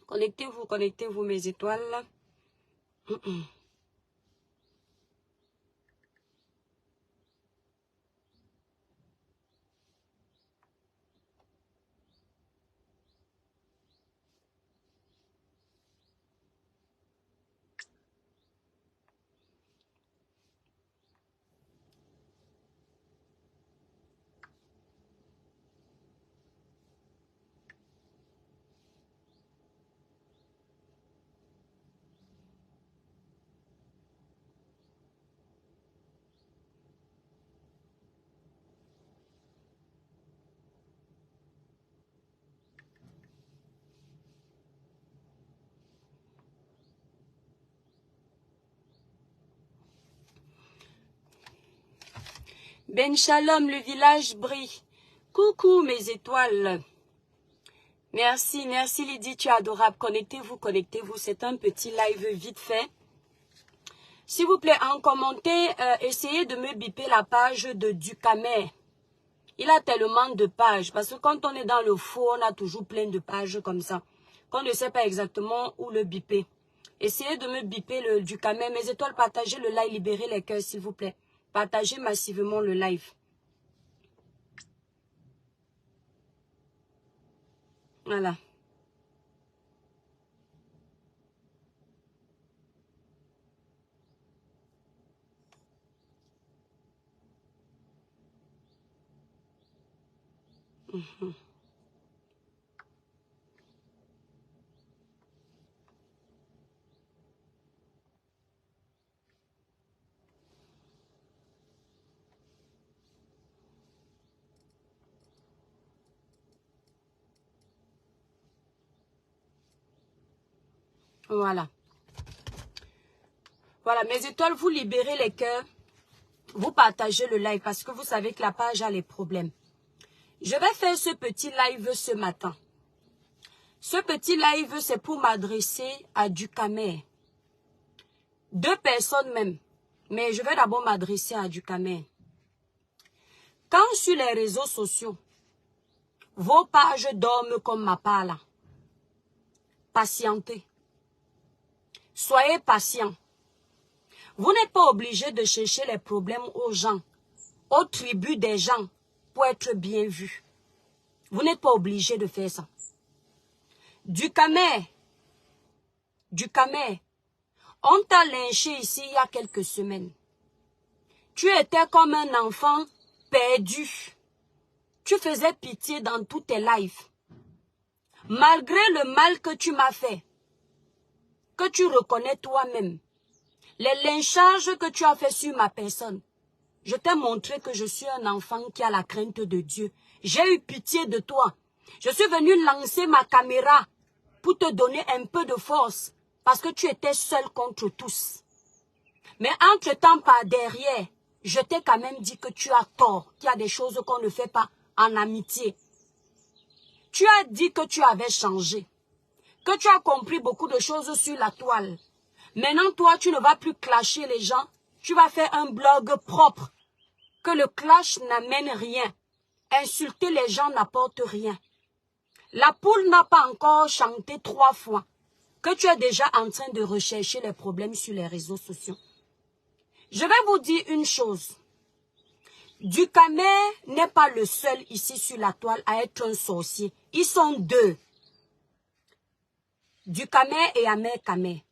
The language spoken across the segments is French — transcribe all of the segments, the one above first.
Connectez-vous, mes étoiles. Ben Shalom, le village brille. Coucou mes étoiles. Merci Lydie, tu es adorable. Connectez-vous. C'est un petit live vite fait. S'il vous plaît, en commenter, essayez de me biper la page de Ducamer. Il a tellement de pages. Parce que quand on est dans le faux, on a toujours plein de pages comme ça. Qu'on ne sait pas exactement où le biper. Essayez de me biper le Ducamer. Mes étoiles, partagez le live, libérez les cœurs s'il vous plaît. Partagez massivement le live. Voilà. Voilà. Voilà, mes étoiles, vous libérez les cœurs. Vous partagez le live parce que vous savez que la page a les problèmes. Je vais faire ce petit live ce matin. Ce petit live, c'est pour m'adresser à Ducamer. 2 personnes même. Mais je vais d'abord m'adresser à Ducamer. Quand sur les réseaux sociaux, vos pages dorment comme ma part là, patientez. Soyez patient. Vous n'êtes pas obligé de chercher les problèmes aux gens, aux tribus des gens, pour être bien vu. Vous n'êtes pas obligé de faire ça. Ducamer, on t'a lynché ici il y a quelques semaines. Tu étais comme un enfant perdu. Tu faisais pitié dans tous tes lives. Malgré le mal que tu m'as fait, que tu reconnais toi-même, les lynchages que tu as fait sur ma personne, je t'ai montré que je suis un enfant qui a la crainte de Dieu. J'ai eu pitié de toi. Je suis venu lancer ma caméra pour te donner un peu de force parce que tu étais seul contre tous. Mais entre-temps, par derrière, je t'ai quand même dit que tu as tort, qu'il y a des choses qu'on ne fait pas en amitié. Tu as dit que tu avais changé, que tu as compris beaucoup de choses sur la toile. Maintenant, toi, tu ne vas plus clasher les gens. Tu vas faire un blog propre. Que le clash n'amène rien. Insulter les gens n'apporte rien. La poule n'a pas encore chanté 3 fois. Que tu es déjà en train de rechercher les problèmes sur les réseaux sociaux. Je vais vous dire une chose. Ducamer n'est pas le seul ici sur la toile à être un sorcier. Ils sont 2. Ducamer et Ahmed Kamer.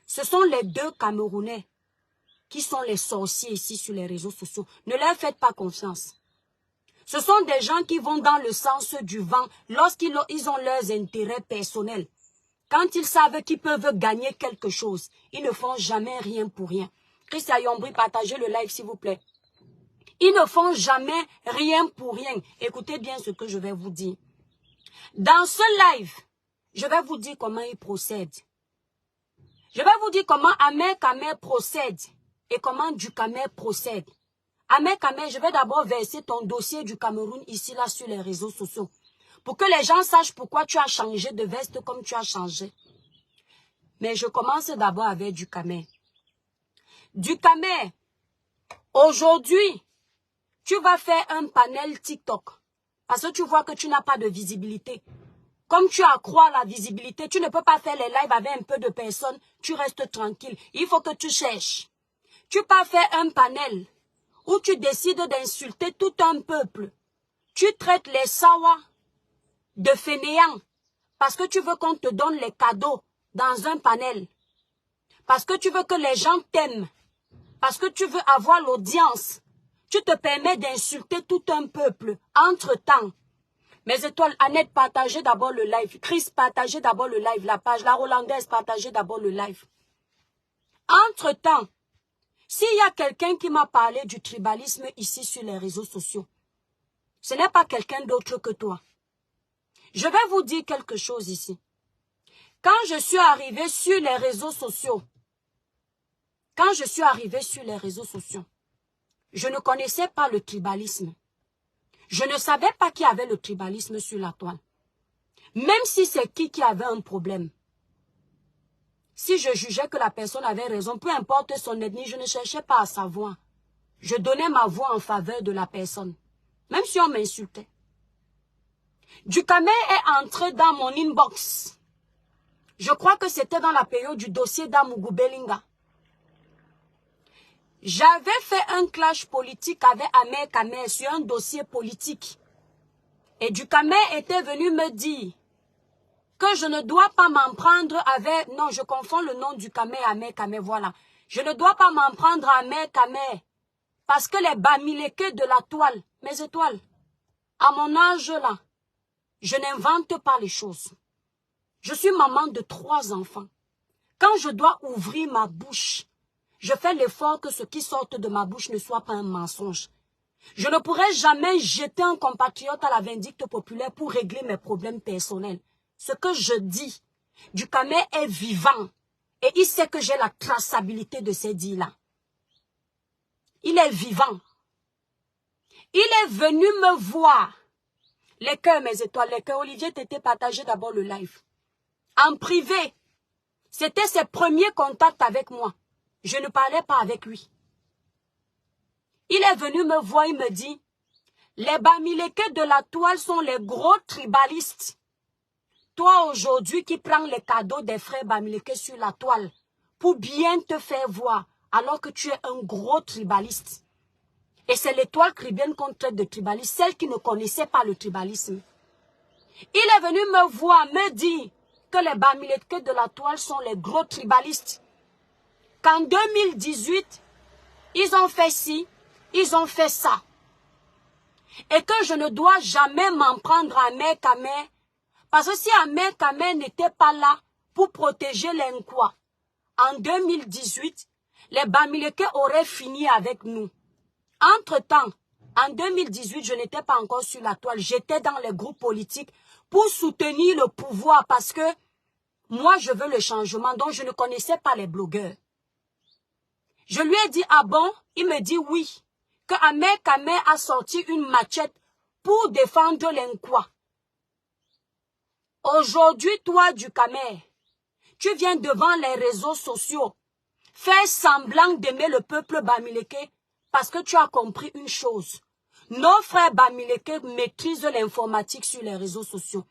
Ce sont les 2 Camerounais qui sont les sorciers ici sur les réseaux sociaux. Ne leur faites pas confiance. Ce sont des gens qui vont dans le sens du vent lorsqu'ils ont leurs intérêts personnels. Quand ils savent qu'ils peuvent gagner quelque chose, ils ne font jamais rien pour rien. Christian Yombri, partagez le live s'il vous plaît. Ils ne font jamais rien pour rien. Écoutez bien ce que je vais vous dire. Dans ce live, je vais vous dire comment ils procèdent. Je vais vous dire comment Ahmed Kamer procède et comment Ducamer procède. Ahmed Kamer, je vais d'abord verser ton dossier du Cameroun ici, là, sur les réseaux sociaux. Pour que les gens sachent pourquoi tu as changé de veste comme tu as changé. Mais je commence d'abord avec Ducamer. Ducamer, aujourd'hui, tu vas faire un panel TikTok. Parce que tu vois que tu n'as pas de visibilité. Comme tu accrois la visibilité, tu ne peux pas faire les lives avec un peu de personnes, tu restes tranquille. Il faut que tu cherches. Tu peux faire un panel où tu décides d'insulter tout un peuple. Tu traites les Sawa de fainéants parce que tu veux qu'on te donne les cadeaux dans un panel. Parce que tu veux que les gens t'aiment. Parce que tu veux avoir l'audience. Tu te permets d'insulter tout un peuple. Entre-temps, mes étoiles, Annette, partagez d'abord le live. Chris, partagez d'abord le live, la page. La Hollandaise, partagez d'abord le live. Entre-temps, s'il y a quelqu'un qui m'a parlé du tribalisme ici sur les réseaux sociaux, ce n'est pas quelqu'un d'autre que toi. Je vais vous dire quelque chose ici. Quand je suis arrivée sur les réseaux sociaux, je ne connaissais pas le tribalisme. Je ne savais pas qu'il y avait le tribalisme sur la toile. Même si c'est qui avait un problème. Si je jugeais que la personne avait raison, peu importe son ethnie, je ne cherchais pas à savoir. Je donnais ma voix en faveur de la personne. Même si on m'insultait. Dukamel est entré dans mon inbox. Je crois que c'était dans la période du dossier d'Amougou Belinga. J'avais fait un clash politique avec Ahmed Kamer sur un dossier politique. Et Dukamel était venu me dire que je ne dois pas m'en prendre avec... Non, je confonds le nom du Kamer et Ahmed Kamer, voilà. Je ne dois pas m'en prendre à Ahmed Kamer. Parce que les bamilekés de la toile, mes étoiles, à mon âge là, je n'invente pas les choses. Je suis maman de 3 enfants. Quand je dois ouvrir ma bouche, je fais l'effort que ce qui sort de ma bouche ne soit pas un mensonge. Je ne pourrai jamais jeter un compatriote à la vindicte populaire pour régler mes problèmes personnels. Ce que je dis, Dukamel est vivant et il sait que j'ai la traçabilité de ces dits-là. Il est vivant. Il est venu me voir. Les cœurs, mes étoiles, les cœurs. Olivier Tété, partagez d'abord le live. En privé, c'était ses premiers contacts avec moi. Je ne parlais pas avec lui. Il est venu me voir, il me dit, les bamilekés de la toile sont les gros tribalistes. Toi aujourd'hui qui prends les cadeaux des frères bamilekés sur la toile pour bien te faire voir alors que tu es un gros tribaliste. Et c'est l'étoile caribéenne qu'on traite de tribaliste, celle qui ne connaissait pas le tribalisme. Il est venu me voir, me dire que les bamilekés de la toile sont les gros tribalistes. Qu'en 2018, ils ont fait ci, ils ont fait ça. Et que je ne dois jamais m'en prendre à Ahmed Kamer. Parce que si Ahmed Kamer n'était pas là pour protéger les Nkwa, en 2018, les bamilekés auraient fini avec nous. Entre-temps, en 2018, je n'étais pas encore sur la toile. J'étais dans les groupes politiques pour soutenir le pouvoir parce que moi, je veux le changement. Donc, je ne connaissais pas les blogueurs. Je lui ai dit, ah bon? Il me dit oui. Que Ahmed Kamer a sorti une machette pour défendre les Nkwa. Aujourd'hui, toi, Dukamel, tu viens devant les réseaux sociaux faire semblant d'aimer le peuple bamileke parce que tu as compris une chose. Nos frères bamileke maîtrisent l'informatique sur les réseaux sociaux.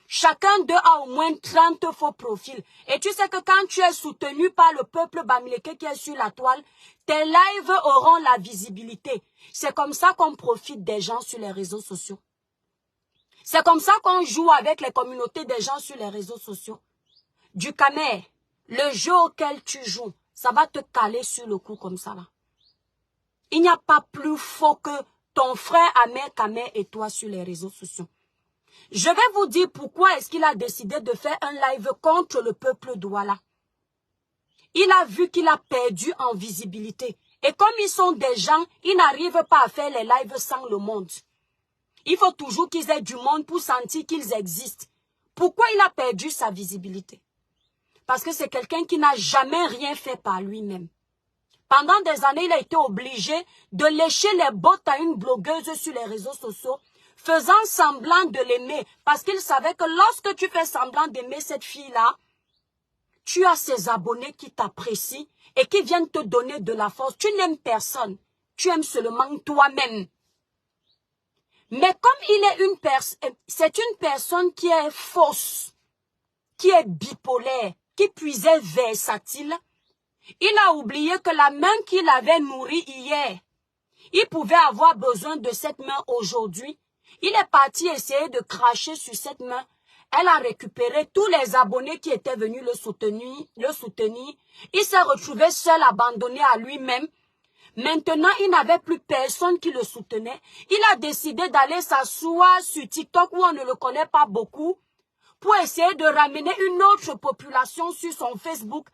Chacun d'eux a au moins 30 faux profils. Et tu sais que quand tu es soutenu par le peuple bamileke qui est sur la toile, tes lives auront la visibilité. C'est comme ça qu'on profite des gens sur les réseaux sociaux. C'est comme ça qu'on joue avec les communautés des gens sur les réseaux sociaux. Dukamel, le jeu auquel tu joues, ça va te caler sur le cou comme ça là. Il n'y a pas plus faux que ton frère Ahmed Kamer et toi sur les réseaux sociaux. Je vais vous dire pourquoi est-ce qu'il a décidé de faire un live contre le peuple Douala. Il a vu qu'il a perdu en visibilité. Et comme ils sont des gens, ils n'arrivent pas à faire les lives sans le monde. Il faut toujours qu'ils aient du monde pour sentir qu'ils existent. Pourquoi il a perdu sa visibilité? Parce que c'est quelqu'un qui n'a jamais rien fait par lui-même. Pendant des années, il a été obligé de lécher les bottes à une blogueuse sur les réseaux sociaux, faisant semblant de l'aimer. Parce qu'il savait que lorsque tu fais semblant d'aimer cette fille-là, tu as ses abonnés qui t'apprécient et qui viennent te donner de la force. Tu n'aimes personne. Tu aimes seulement toi-même. Mais comme il est c'est une personne qui est fausse, qui est bipolaire, qui puisait versatile, il a oublié que la main qu'il avait nourrie hier, il pouvait avoir besoin de cette main aujourd'hui. Il est parti essayer de cracher sur cette main. Elle a récupéré tous les abonnés qui étaient venus le soutenir. Il s'est retrouvé seul, abandonné à lui-même. Maintenant, il n'avait plus personne qui le soutenait. Il a décidé d'aller s'asseoir sur TikTok où on ne le connaît pas beaucoup pour essayer de ramener une autre population sur son Facebook.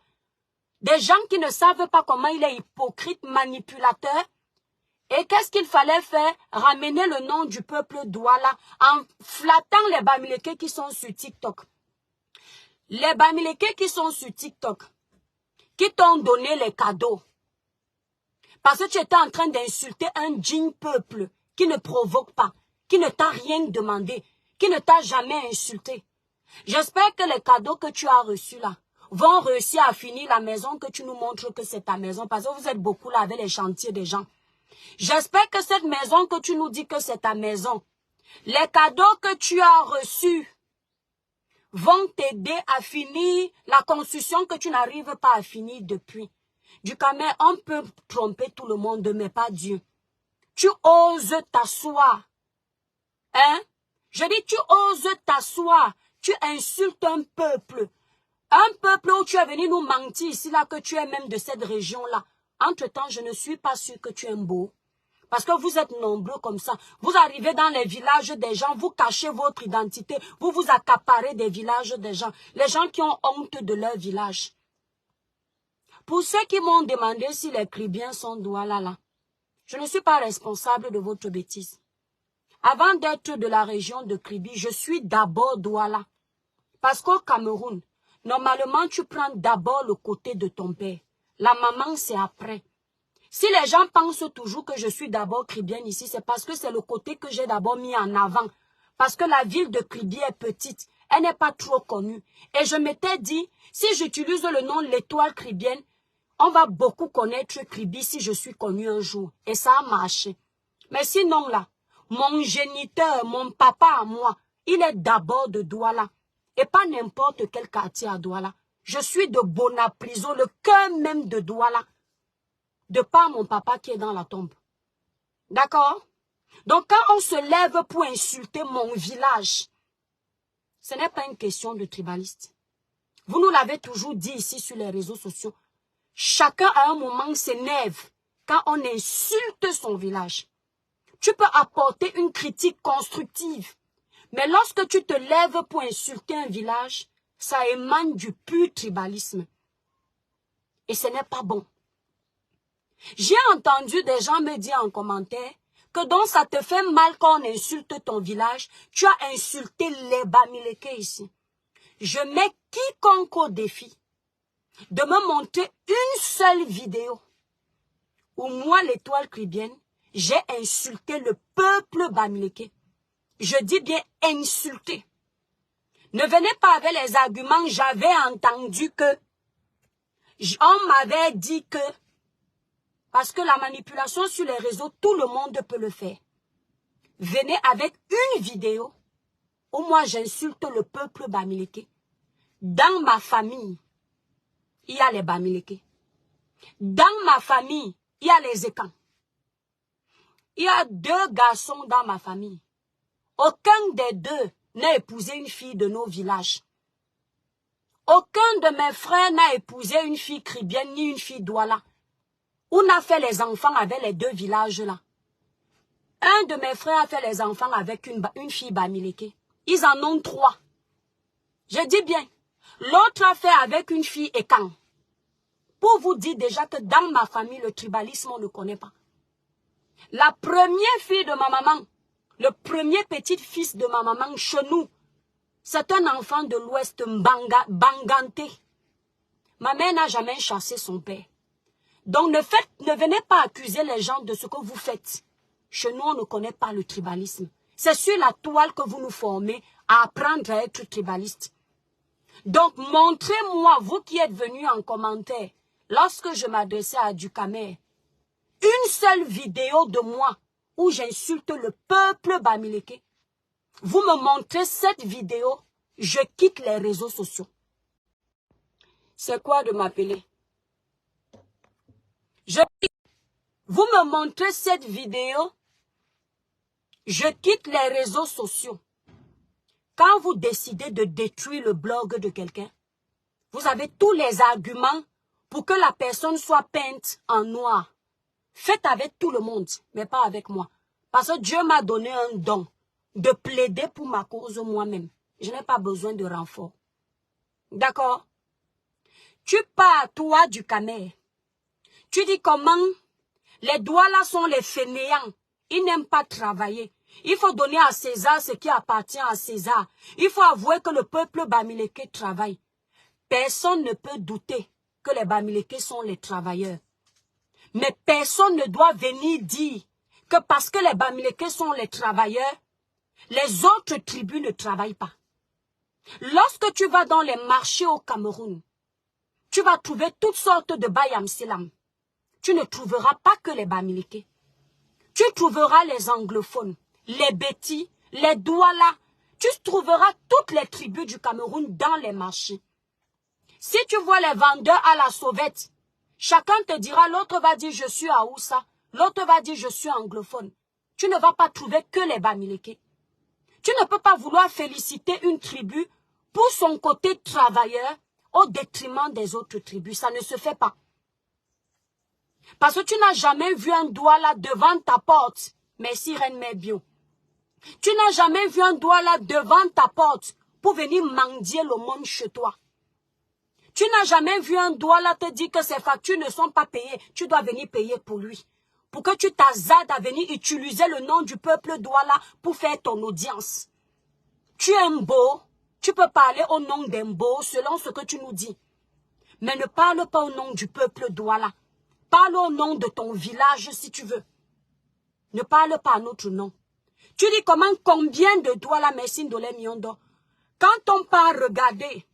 Des gens qui ne savent pas comment il est hypocrite, manipulateur. Et qu'est-ce qu'il fallait faire? Ramener le nom du peuple Douala en flattant les Bamileke qui sont sur TikTok. Les Bamileke qui sont sur TikTok, qui t'ont donné les cadeaux. Parce que tu étais en train d'insulter un digne peuple qui ne provoque pas, qui ne t'a rien demandé, qui ne t'a jamais insulté. J'espère que les cadeaux que tu as reçus là vont réussir à finir la maison que tu nous montres que c'est ta maison. Parce que vous êtes beaucoup là avec les chantiers des gens. J'espère que cette maison que tu nous dis que c'est ta maison, les cadeaux que tu as reçus vont t'aider à finir la construction que tu n'arrives pas à finir depuis. Du Camer, on peut tromper tout le monde, mais pas Dieu. Tu oses t'asseoir. Hein? Je dis, tu oses t'asseoir. Tu insultes un peuple. Un peuple où tu es venu nous mentir ici, là, que tu es même de cette région-là. Entre-temps, je ne suis pas sûr que tu es beau. Parce que vous êtes nombreux comme ça. Vous arrivez dans les villages des gens, vous cachez votre identité, vous vous accaparez des villages des gens. Les gens qui ont honte de leur village. Pour ceux qui m'ont demandé si les Kribiens sont Douala là, je ne suis pas responsable de votre bêtise. Avant d'être de la région de Kribi, je suis d'abord Douala. Parce qu'au Cameroun, normalement tu prends d'abord le côté de ton père. La maman c'est après. Si les gens pensent toujours que je suis d'abord Kribienne ici, c'est parce que c'est le côté que j'ai d'abord mis en avant. Parce que la ville de Kribi est petite, elle n'est pas trop connue. Et je m'étais dit, si j'utilise le nom l'étoile Kribienne, on va beaucoup connaître Kribi si je suis connue un jour. Et ça a marché. Mais sinon là, mon géniteur, mon papa à moi, il est d'abord de Douala. Et pas n'importe quel quartier à Douala. Je suis de Bonapriso, le cœur même de Douala. De par mon papa qui est dans la tombe. D'accord? Donc quand on se lève pour insulter mon village, ce n'est pas une question de tribaliste. Vous nous l'avez toujours dit ici sur les réseaux sociaux. Chacun à un moment s'énerve quand on insulte son village. Tu peux apporter une critique constructive. Mais lorsque tu te lèves pour insulter un village, ça émane du pur tribalisme. Et ce n'est pas bon. J'ai entendu des gens me dire en commentaire que donc ça te fait mal quand on insulte ton village. Tu as insulté les Bamileke ici. Je mets quiconque au défi de me montrer une seule vidéo où moi, l'étoile Kribienne, j'ai insulté le peuple Bamileke. Je dis bien insulté. Ne venez pas avec les arguments, j'avais entendu que, on m'avait dit que, parce que la manipulation sur les réseaux, tout le monde peut le faire. Venez avec une vidéo où moi j'insulte le peuple Bamileke. Dans ma famille, il y a les Bamileke. Dans ma famille, il y a les Ekans. Il y a 2 garçons dans ma famille. Aucun des 2 n'a épousé une fille de nos villages. Aucun de mes frères n'a épousé une fille Kribienne ni une fille Douala. On a fait les enfants avec les 2 villages-là. Un de mes frères a fait les enfants avec une fille Bamileke. Ils en ont 3. Je dis bien. L'autre a fait avec une fille Ekan. Pour vous dire déjà que dans ma famille, le tribalisme, on ne connaît pas. La première fille de ma maman, le premier petit-fils de ma maman, Chenou, c'est un enfant de l'Ouest Banganté. Ma mère n'a jamais chassé son père. Donc ne venez pas accuser les gens de ce que vous faites. Chez nous, on ne connaît pas le tribalisme. C'est sur la toile que vous nous formez à apprendre à être tribaliste. Donc montrez-moi, vous qui êtes venus en commentaire, lorsque je m'adressais à Ducamer, une seule vidéo de moi où j'insulte le peuple bamileke, vous me montrez cette vidéo, je quitte les réseaux sociaux. C'est quoi de m'appeler? Vous me montrez cette vidéo, je quitte les réseaux sociaux. Quand vous décidez de détruire le blog de quelqu'un, vous avez tous les arguments pour que la personne soit peinte en noir. Faites avec tout le monde, mais pas avec moi. Parce que Dieu m'a donné un don de plaider pour ma cause moi-même. Je n'ai pas besoin de renfort. D'accord? Tu pars, toi, du Camer. Tu dis comment les Douala sont les fainéants. Ils n'aiment pas travailler. Il faut donner à César ce qui appartient à César. Il faut avouer que le peuple bamileke travaille. Personne ne peut douter que les bamileke sont les travailleurs. Mais personne ne doit venir dire que parce que les bamileke sont les travailleurs, les autres tribus ne travaillent pas. Lorsque tu vas dans les marchés au Cameroun, tu vas trouver toutes sortes de Bayam Selam. Tu ne trouveras pas que les bamileke. Tu trouveras les anglophones, les Bétis, les Douala. Tu trouveras toutes les tribus du Cameroun dans les marchés. Si tu vois les vendeurs à la sauvette, chacun te dira, l'autre va dire je suis Aoussa, l'autre va dire je suis anglophone. Tu ne vas pas trouver que les bamileke. Tu ne peux pas vouloir féliciter une tribu pour son côté travailleur au détriment des autres tribus. Ça ne se fait pas. Parce que tu n'as jamais vu un Douala devant ta porte. Merci Reine Mère Bio. Tu n'as jamais vu un Douala devant ta porte pour venir mendier le monde chez toi. Tu n'as jamais vu un Douala te dire que ses factures ne sont pas payées. Tu dois venir payer pour lui. Pour que tu t'azades à venir utiliser le nom du peuple Douala pour faire ton audience. Tu es un beau. Tu peux parler au nom d'un beau selon ce que tu nous dis. Mais ne parle pas au nom du peuple Douala. Parle au nom de ton village si tu veux. Ne parle pas à notre nom. Tu dis combien de Douala Messine Dolé Miondo. Quand on part regarder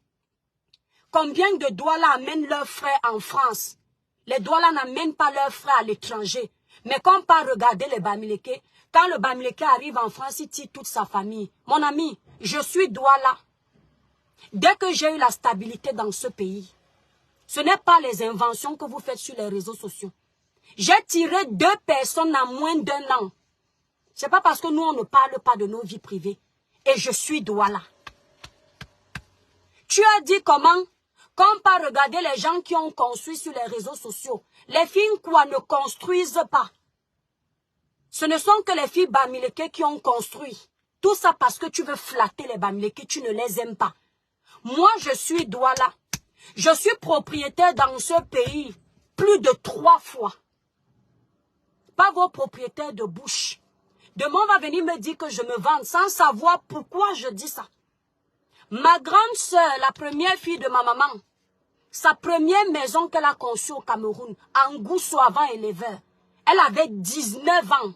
combien de Douala amènent leurs frères en France, les Douala n'amènent pas leurs frères à l'étranger. Mais quand on part regarder les bamileke, quand le bamileke arrive en France, il tire toute sa famille. Mon ami, je suis Douala. Dès que j'ai eu la stabilité dans ce pays, ce n'est pas les inventions que vous faites sur les réseaux sociaux. J'ai tiré 2 personnes en moins d'1 an. Ce n'est pas parce que nous, on ne parle pas de nos vies privées. Et je suis Douala. Tu as dit comment? Quand on peut regarder les gens qui ont construit sur les réseaux sociaux, les filles quoi ne construisent pas. Ce ne sont que les filles bamileke qui ont construit. Tout ça parce que tu veux flatter les bamileke, tu ne les aimes pas. Moi, je suis Douala. Je suis propriétaire dans ce pays plus de 3 fois. Pas vos propriétaires de bouche. Demain, on va venir me dire que je me vante sans savoir pourquoi je dis ça. Ma grande sœur, la première fille de ma maman, sa première maison qu'elle a conçue au Cameroun, en Goussou avant éleveur, elle avait 19 ans.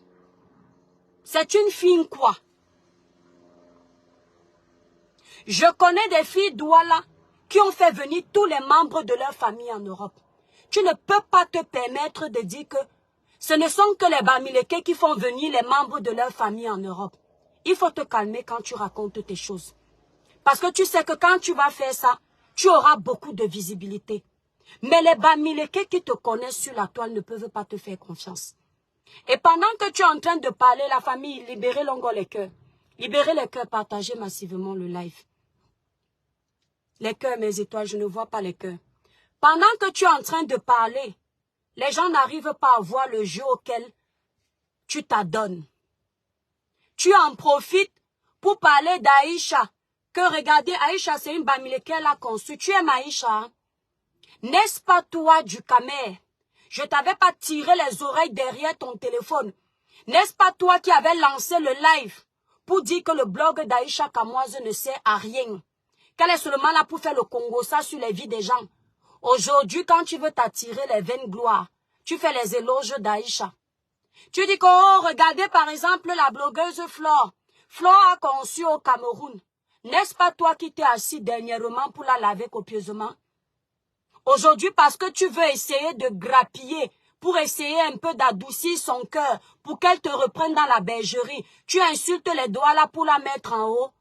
C'est une fille quoi? Je connais des filles Douala qui ont fait venir tous les membres de leur famille en Europe. Tu ne peux pas te permettre de dire que ce ne sont que les bamileke qui font venir les membres de leur famille en Europe. Il faut te calmer quand tu racontes tes choses. Parce que tu sais que quand tu vas faire ça, tu auras beaucoup de visibilité. Mais les bamileke qui te connaissent sur la toile ne peuvent pas te faire confiance. Et pendant que tu es en train de parler, la famille, libérez l'ongo les cœurs. Libérez les cœurs, partagez massivement le live. Les cœurs, mes étoiles, je ne vois pas les cœurs. Pendant que tu es en train de parler, les gens n'arrivent pas à voir le jeu auquel tu t'adonnes. Tu en profites pour parler d'Aïcha. Que regardez, Aïcha, c'est une bamileke qu'elle a construit. Tu aimes Aïcha, hein? N'est-ce pas toi du Camer? Je t'avais pas tiré les oreilles derrière ton téléphone. N'est-ce pas toi qui avais lancé le live pour dire que le blog d'Aïcha Kamoise ne sert à rien? Qu'elle est seulement là pour faire le Congo, ça sur les vies des gens. Aujourd'hui, quand tu veux t'attirer les vaines gloires, tu fais les éloges d'Aïcha. Tu dis que, oh, regardez par exemple la blogueuse Flore. Flore a conçu au Cameroun. N'est-ce pas toi qui t'es assis dernièrement pour la laver copieusement? Aujourd'hui, parce que tu veux essayer de grappiller pour essayer un peu d'adoucir son cœur, pour qu'elle te reprenne dans la bergerie. Tu insultes les doigts là pour la mettre en haut.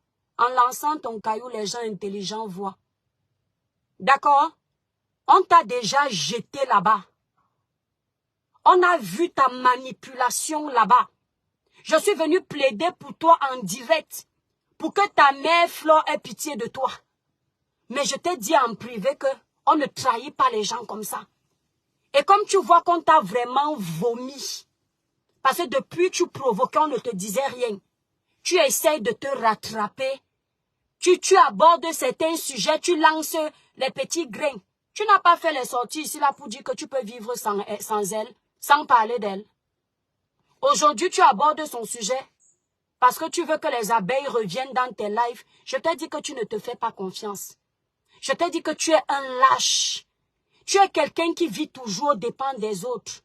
En lançant ton caillou, les gens intelligents voient. D'accord? On t'a déjà jeté là-bas. On a vu ta manipulation là-bas. Je suis venu plaider pour toi en direct, pour que ta mère Flore ait pitié de toi. Mais je t'ai dit en privé que on ne trahit pas les gens comme ça. Et comme tu vois qu'on t'a vraiment vomi, parce que depuis tu provoquais, on ne te disait rien. Tu essayes de te rattraper. Tu abordes certains sujets, tu lances les petits grains. Tu n'as pas fait les sorties ici là pour dire que tu peux vivre sans elle, sans parler d'elle. Aujourd'hui, tu abordes son sujet parce que tu veux que les abeilles reviennent dans tes lives. Je t'ai dit que tu ne te fais pas confiance. Je t'ai dit que tu es un lâche. Tu es quelqu'un qui vit toujours aux dépens des autres.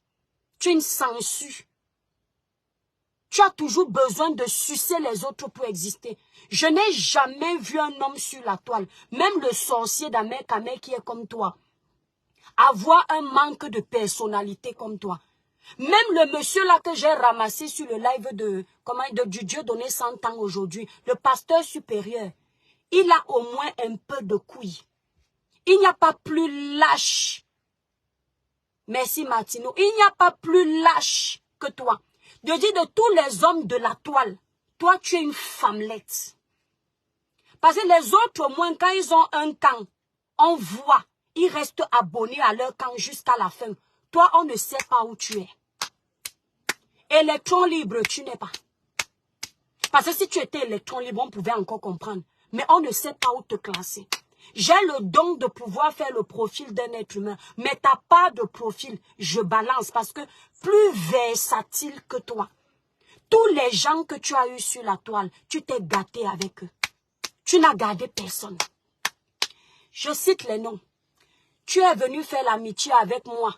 Tu es une sangsue. Tu as toujours besoin de sucer les autres pour exister. Je n'ai jamais vu un homme sur la toile, même le sorcier d'Ahmed Kamel qui est comme toi, avoir un manque de personnalité comme toi. Même le monsieur là que j'ai ramassé sur le live du Dieu donné 100 ans aujourd'hui, le pasteur supérieur, il a au moins un peu de couilles. Il n'y a pas plus lâche. Merci Martino. Il n'y a pas plus lâche que toi. Je dis de tous les hommes de la toile, toi tu es une femmelette. Parce que les autres, au moins, quand ils ont un camp, on voit, ils restent abonnés à leur camp jusqu'à la fin. Toi, on ne sait pas où tu es. Électron libre, tu n'es pas. Parce que si tu étais électron libre, on pouvait encore comprendre. Mais on ne sait pas où te classer. J'ai le don de pouvoir faire le profil d'un être humain. Mais tu n'as pas de profil. Je balance parce que plus versatile que toi. Tous les gens que tu as eus sur la toile, tu t'es gâté avec eux. Tu n'as gardé personne. Je cite les noms. Tu es venu faire l'amitié avec moi,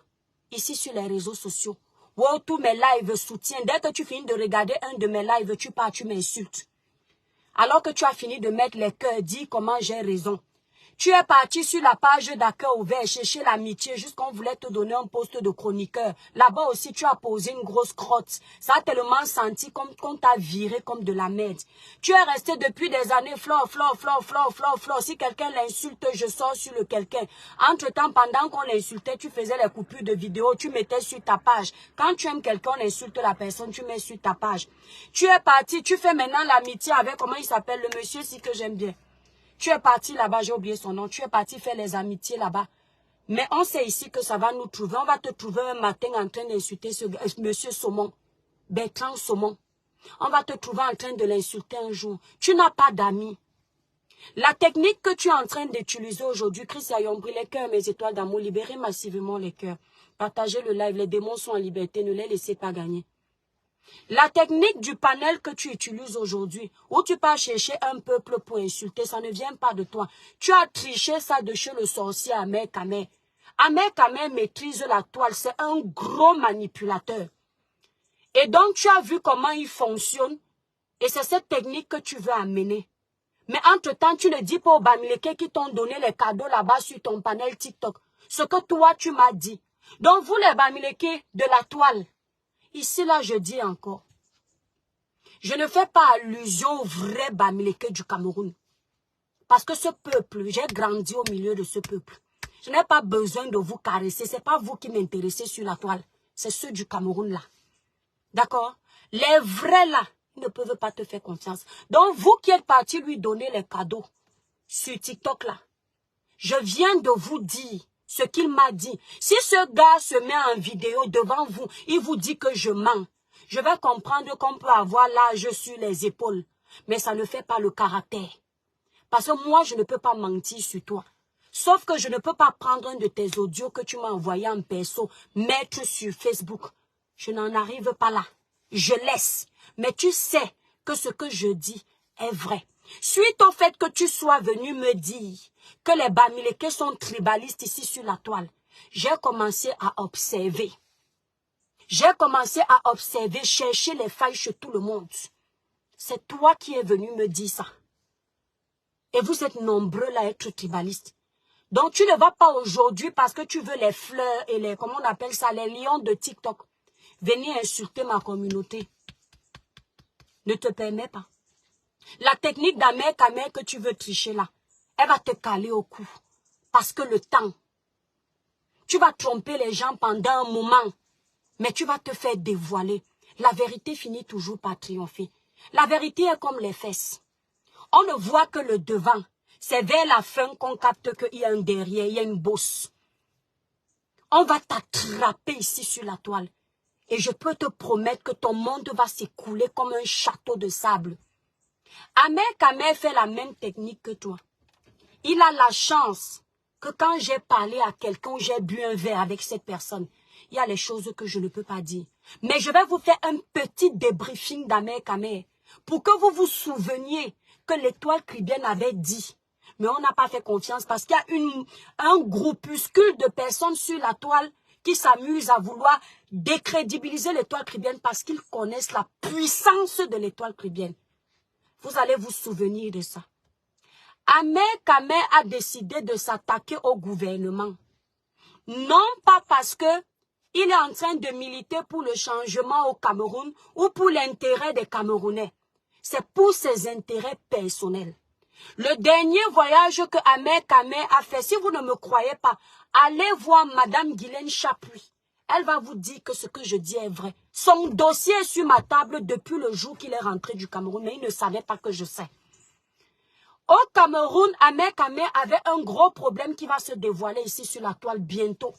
ici sur les réseaux sociaux. Wow, tous mes lives soutiennent. Dès que tu finis de regarder un de mes lives, tu pars, tu m'insultes. Alors que tu as fini de mettre les cœurs, dis comment j'ai raison. Tu es parti sur la page d'accueil ouvert, chercher l'amitié, jusqu'on voulait te donner un poste de chroniqueur. Là-bas aussi, tu as posé une grosse crotte. Ça a tellement senti comme qu'on t'a viré comme de la merde. Tu es resté depuis des années, Flore. Si quelqu'un l'insulte, je sors sur le quelqu'un. Entre-temps, pendant qu'on l'insultait, tu faisais les coupures de vidéos, tu mettais sur ta page. Quand tu aimes quelqu'un, on insulte la personne, tu mets sur ta page. Tu es parti, tu fais maintenant l'amitié avec, comment il s'appelle, le monsieur si que j'aime bien. Tu es parti là-bas, j'ai oublié son nom. Tu es parti faire les amitiés là-bas. Mais on sait ici que ça va nous trouver. On va te trouver un matin en train d'insulter ce monsieur Saumon. Bertrand Saumon. On va te trouver en train de l'insulter un jour. Tu n'as pas d'amis. La technique que tu es en train d'utiliser aujourd'hui, Chris Ayombri, les cœurs, mes étoiles d'amour, libérez massivement les cœurs. Partagez le live. Les démons sont en liberté. Ne les laissez pas gagner. La technique du panel que tu utilises aujourd'hui, où tu pars chercher un peuple pour insulter, ça ne vient pas de toi. Tu as triché ça de chez le sorcier Ahmed Kamel. Ahmed Kamel maîtrise la toile, c'est un gros manipulateur. Et donc tu as vu comment il fonctionne, et c'est cette technique que tu veux amener. Mais entre-temps, tu ne dis pas aux Bamileke qui t'ont donné les cadeaux là-bas sur ton panel TikTok, ce que toi tu m'as dit. Donc vous les Bamileke de la toile, ici, là, je dis encore, je ne fais pas allusion au vrai Bamileke du Cameroun. Parce que ce peuple, j'ai grandi au milieu de ce peuple. Je n'ai pas besoin de vous caresser. Ce n'est pas vous qui m'intéressez sur la toile. C'est ceux du Cameroun, là. D'accord? Les vrais, là, ils ne peuvent pas te faire confiance. Donc, vous qui êtes partis lui donner les cadeaux sur TikTok, là, je viens de vous dire ce qu'il m'a dit. Si ce gars se met en vidéo devant vous, il vous dit que je mens. Je vais comprendre qu'on peut avoir l'âge sur les épaules. Mais ça ne fait pas le caractère. Parce que moi, je ne peux pas mentir sur toi. Sauf que je ne peux pas prendre un de tes audios que tu m'as envoyé en perso, mettre sur Facebook. Je n'en arrive pas là. Je laisse. Mais tu sais que ce que je dis est vrai. Suite au fait que tu sois venu me dire que les Bamileke sont tribalistes ici sur la toile, j'ai commencé à observer. J'ai commencé à observer, chercher les failles chez tout le monde. C'est toi qui es venu me dire ça. Et vous êtes nombreux là à être tribalistes. Donc, tu ne vas pas aujourd'hui parce que tu veux les fleurs et les, comment on appelle ça, les lions de TikTok, venir insulter ma communauté. Ne te permets pas. La technique d'Ahmed Kamel que tu veux tricher là, elle va te caler au cou. Parce que le temps, tu vas tromper les gens pendant un moment, mais tu vas te faire dévoiler. La vérité finit toujours par triompher. La vérité est comme les fesses. On ne voit que le devant. C'est vers la fin qu'on capte qu'il y a un derrière, il y a une bosse. On va t'attraper ici sur la toile. Et je peux te promettre que ton monde va s'écouler comme un château de sable. Ahmed Kamel fait la même technique que toi. Il a la chance que quand j'ai parlé à quelqu'un ou j'ai bu un verre avec cette personne, il y a les choses que je ne peux pas dire. Mais je vais vous faire un petit débriefing d'Ahmed Kamel pour que vous vous souveniez que l'étoile chrétienne avait dit. Mais on n'a pas fait confiance parce qu'il y a un groupuscule de personnes sur la toile qui s'amusent à vouloir décrédibiliser l'étoile chrétienne parce qu'ils connaissent la puissance de l'étoile chrétienne. Vous allez vous souvenir de ça. Ahmed Kamel a décidé de s'attaquer au gouvernement. Non pas parce que il est en train de militer pour le changement au Cameroun ou pour l'intérêt des Camerounais. C'est pour ses intérêts personnels. Le dernier voyage que Ahmed Kamel a fait, si vous ne me croyez pas, allez voir Madame Guylaine Chapuis. Elle va vous dire que ce que je dis est vrai. Son dossier est sur ma table depuis le jour qu'il est rentré du Cameroun, mais il ne savait pas que je sais. Au Cameroun, Ahmed Kamel avait un gros problème qui va se dévoiler ici sur la toile bientôt.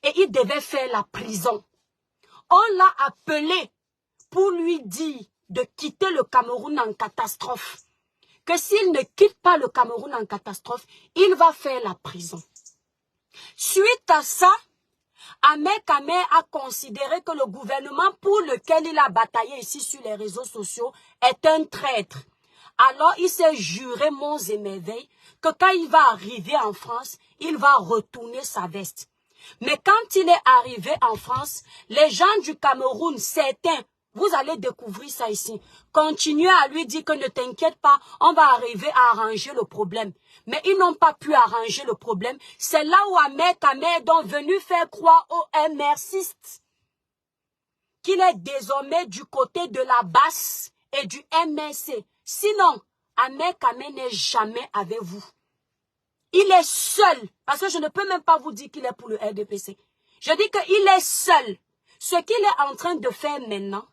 Et il devait faire la prison. On l'a appelé pour lui dire de quitter le Cameroun en catastrophe. Que s'il ne quitte pas le Cameroun en catastrophe, il va faire la prison. Suite à ça, Ahmed Kamel a considéré que le gouvernement pour lequel il a bataillé ici sur les réseaux sociaux est un traître. Alors il s'est juré monts et merveilles que quand il va arriver en France, il va retourner sa veste. Mais quand il est arrivé en France, les gens du Cameroun, certains, vous allez découvrir ça ici, continuent à lui dire que ne t'inquiète pas, on va arriver à arranger le problème. Mais ils n'ont pas pu arranger le problème. C'est là où Ahmed Kamel est donc venu faire croire aux MRCistes qu'il est désormais du côté de la basse et du MRC. Sinon, Ahmed Kamel n'est jamais avec vous. Il est seul, parce que je ne peux même pas vous dire qu'il est pour le RDPC. Je dis qu'il est seul. Ce qu'il est en train de faire maintenant,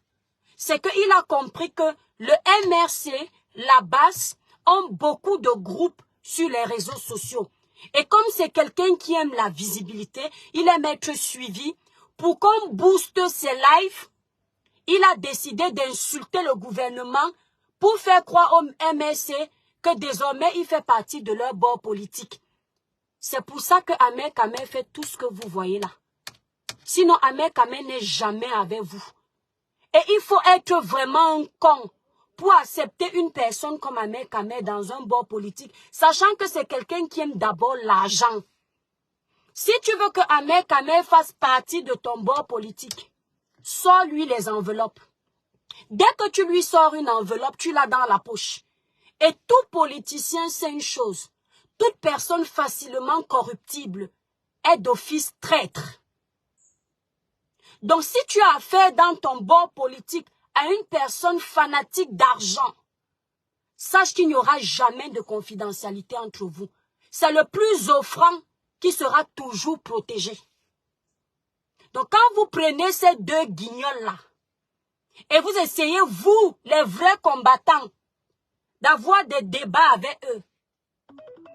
c'est qu'il a compris que le MRC, la base, ont beaucoup de groupes sur les réseaux sociaux. Et comme c'est quelqu'un qui aime la visibilité, il aime être suivi. Pour qu'on booste ses lives, il a décidé d'insulter le gouvernement pour faire croire au MRC que désormais il fait partie de leur bord politique. C'est pour ça que Ahmed Kamel fait tout ce que vous voyez là. Sinon, Ahmed Kamel n'est jamais avec vous. Et il faut être vraiment un con pour accepter une personne comme Ahmed Kamel dans un bord politique, sachant que c'est quelqu'un qui aime d'abord l'argent. Si tu veux que Ahmed Kamel fasse partie de ton bord politique, sors-lui les enveloppes. Dès que tu lui sors une enveloppe, tu l'as dans la poche. Et tout politicien sait une chose. Toute personne facilement corruptible est d'office traître. Donc si tu as affaire dans ton bord politique à une personne fanatique d'argent, sache qu'il n'y aura jamais de confidentialité entre vous. C'est le plus offrant qui sera toujours protégé. Donc quand vous prenez ces deux guignols-là, et vous essayez, vous, les vrais combattants, d'avoir des débats avec eux,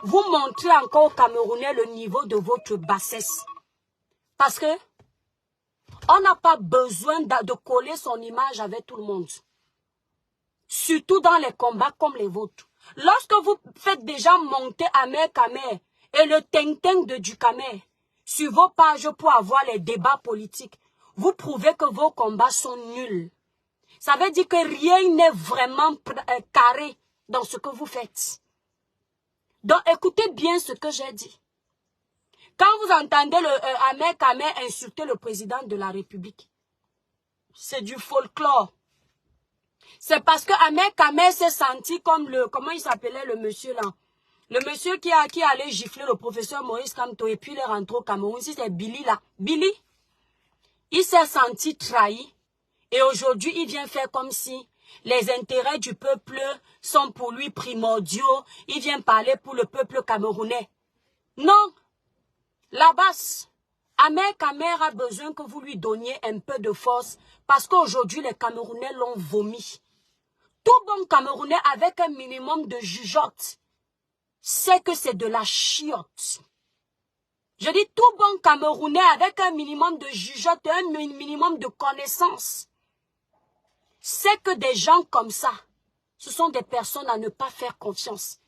vous montrez encore aux Camerounais le niveau de votre bassesse. Parce que on n'a pas besoin de coller son image avec tout le monde. Surtout dans les combats comme les vôtres. Lorsque vous faites déjà monter Ahmed Kamel et le Teng-Teng de Dukamer sur vos pages pour avoir les débats politiques, vous prouvez que vos combats sont nuls. Ça veut dire que rien n'est vraiment carré dans ce que vous faites. Donc écoutez bien ce que j'ai dit. Quand vous entendez Ahmed Kamel insulter le président de la République, c'est du folklore. C'est parce que Ahmed Kamel s'est senti comme comment il s'appelait le monsieur là, Le monsieur qui allait gifler le professeur Moïse Kamto et puis il est rentré au Cameroun, si c'est Billy là. Billy, il s'est senti trahi et aujourd'hui il vient faire comme si les intérêts du peuple sont pour lui primordiaux. Il vient parler pour le peuple camerounais. Non, la basse, Ahmed Kamer a besoin que vous lui donniez un peu de force parce qu'aujourd'hui les Camerounais l'ont vomi. Tout bon Camerounais avec un minimum de jugeote sait que c'est de la chiotte. Je dis tout bon Camerounais avec un minimum de jugeote, un minimum de connaissance, sait que des gens comme ça, ce sont des personnes à ne pas faire confiance.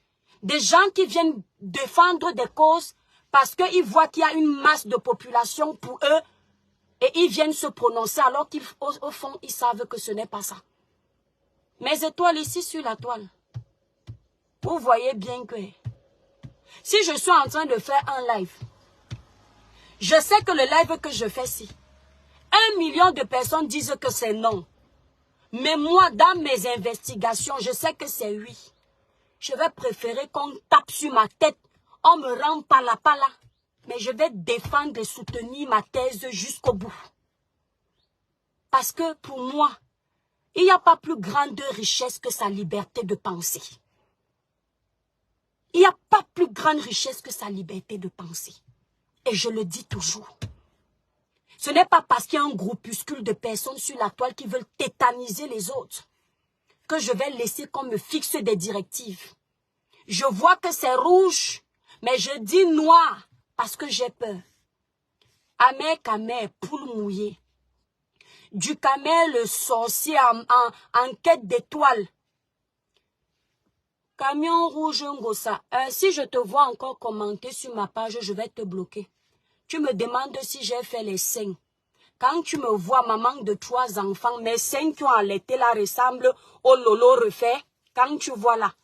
Des gens qui viennent défendre des causes parce qu'ils voient qu'il y a une masse de population pour eux et ils viennent se prononcer alors qu'au fond, ils savent que ce n'est pas ça. Mes étoiles ici sur la toile, vous voyez bien que si je suis en train de faire un live, je sais que le live que je fais ici, 1 million de personnes disent que c'est non. Mais moi, dans mes investigations, je sais que c'est oui. Je vais préférer qu'on tape sur ma tête, on me rend pala. Mais je vais défendre et soutenir ma thèse jusqu'au bout. Parce que pour moi, il n'y a pas plus grande richesse que sa liberté de penser. Il n'y a pas plus grande richesse que sa liberté de penser. Et je le dis toujours. Ce n'est pas parce qu'il y a un groupuscule de personnes sur la toile qui veulent tétaniser les autres que je vais laisser qu'on me fixe des directives. Je vois que c'est rouge, mais je dis noir parce que j'ai peur. Ahmed Kamer, poule mouillée. Du Kamer, le sorcier en quête d'étoiles. Camion rouge Ngossa. Si je te vois encore commenter sur ma page, je vais te bloquer. Tu me demandes si j'ai fait les seins. Quand tu me vois, maman de 3 enfants, mes seins qui ont allaité là ressemblent au lolo refait. Quand tu vois là.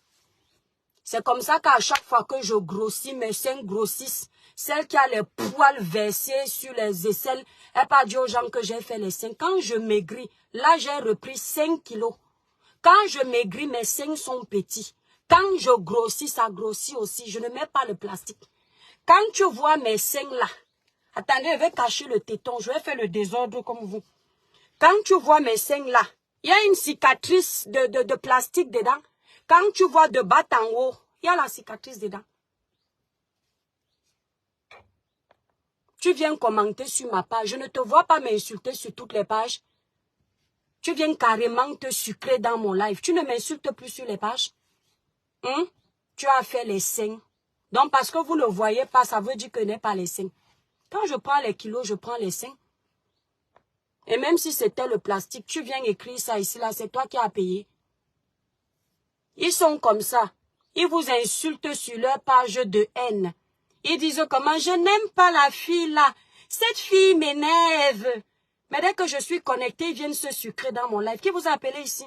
C'est comme ça qu'à chaque fois que je grossis, mes seins grossissent. Celle qui a les poils versés sur les aisselles, elle pas dit aux gens que j'ai fait les seins. Quand je maigris, là j'ai repris 5 kilos. Quand je maigris, mes seins sont petits. Quand je grossis, ça grossit aussi. Je ne mets pas le plastique. Quand tu vois mes seins là, attendez, je vais cacher le téton. Je vais faire le désordre comme vous. Quand tu vois mes seins là, il y a une cicatrice de plastique dedans. Quand tu vois de bas en haut, il y a la cicatrice dedans. Tu viens commenter sur ma page. Je ne te vois pas m'insulter sur toutes les pages. Tu viens carrément te sucrer dans mon live. Tu ne m'insultes plus sur les pages. Tu as fait les seins. Donc, parce que vous ne voyez pas, ça veut dire que je n'ai pas les seins. Quand je prends les kilos, je prends les seins. Et même si c'était le plastique, tu viens écrire ça ici, là, c'est toi qui as payé. Ils sont comme ça. Ils vous insultent sur leur page de haine. Ils disent comment je n'aime pas la fille là. Cette fille m'énerve. Mais dès que je suis connectée, ils viennent se sucrer dans mon live. Qui vous a appelé ici?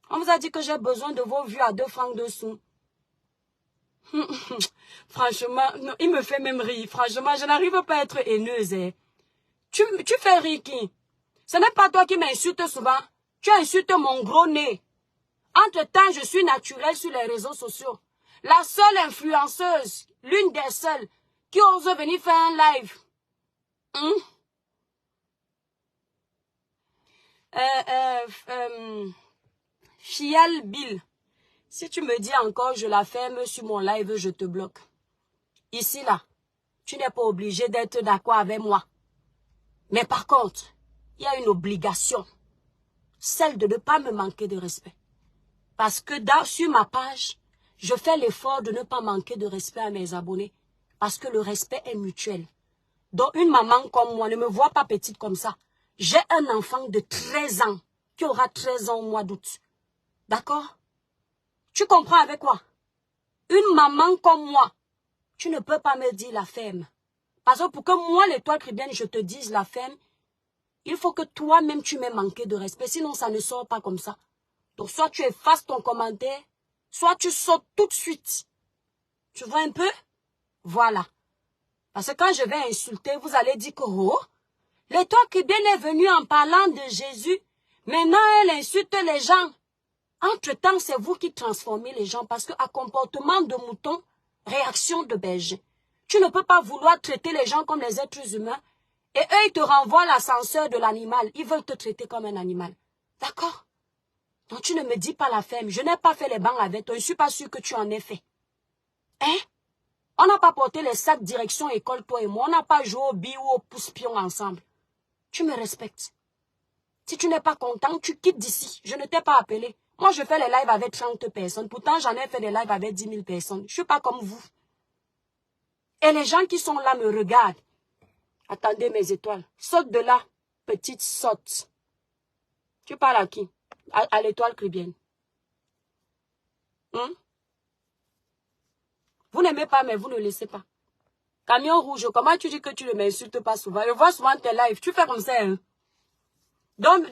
On vous a dit que j'ai besoin de vos vues à 2 francs de sous. Franchement, non, il me fait même rire. Franchement, je n'arrive pas à être haineuse. Hein. Tu fais rire qui? Ce n'est pas toi qui m'insultes souvent. Tu insultes mon gros nez. Entre-temps, je suis naturelle sur les réseaux sociaux. La seule influenceuse, l'une des seules, qui ose venir faire un live. Fial Bill. Si tu me dis encore, je la ferme sur mon live, je te bloque. Ici, là, tu n'es pas obligé d'être d'accord avec moi. Mais par contre, il y a une obligation. Celle de ne pas me manquer de respect. Parce que sur ma page, je fais l'effort de ne pas manquer de respect à mes abonnés. Parce que le respect est mutuel. Donc une maman comme moi, ne me voit pas petite comme ça. J'ai un enfant de 13 ans qui aura 13 ans au mois d'août. D'accord? Tu comprends avec quoi? Une maman comme moi, tu ne peux pas me dire la ferme. Parce que pour que moi, l'étoile chrétienne, je te dise la ferme, il faut que toi-même tu m'aies manqué de respect. Sinon, ça ne sort pas comme ça. Donc, soit tu effaces ton commentaire, soit tu sautes tout de suite. Tu vois un peu? Voilà. Parce que quand je vais insulter, vous allez dire que, oh, l'étoile chrétienne est venue en parlant de Jésus. Maintenant, elle insulte les gens. Entre-temps, c'est vous qui transformez les gens. Parce qu'à comportement de mouton, Réaction de berger. Tu ne peux pas vouloir traiter les gens comme les êtres humains et eux, ils te renvoient l'ascenseur de l'animal. Ils veulent te traiter comme un animal. D'accord? Donc tu ne me dis pas la ferme. Je n'ai pas fait les bancs avec toi. Je ne suis pas sûre que tu en aies fait. Hein? On n'a pas porté les sacs direction école, toi et moi. On n'a pas joué au billes ou au pouce-pion ensemble. Tu me respectes. Si tu n'es pas content, tu quittes d'ici. Je ne t'ai pas appelé. Moi, je fais les lives avec 30 personnes. Pourtant, j'en ai fait des lives avec 10 000 personnes. Je ne suis pas comme vous. Et les gens qui sont là me regardent. Attendez mes étoiles. Saute de là. Petite saute. Tu parles à qui? À l'étoile caribéenne. Vous n'aimez pas, mais vous ne laissez pas. Camion rouge, comment tu dis que tu ne m'insultes pas souvent? Je vois souvent tes lives. Tu fais comme ça, hein? Donc,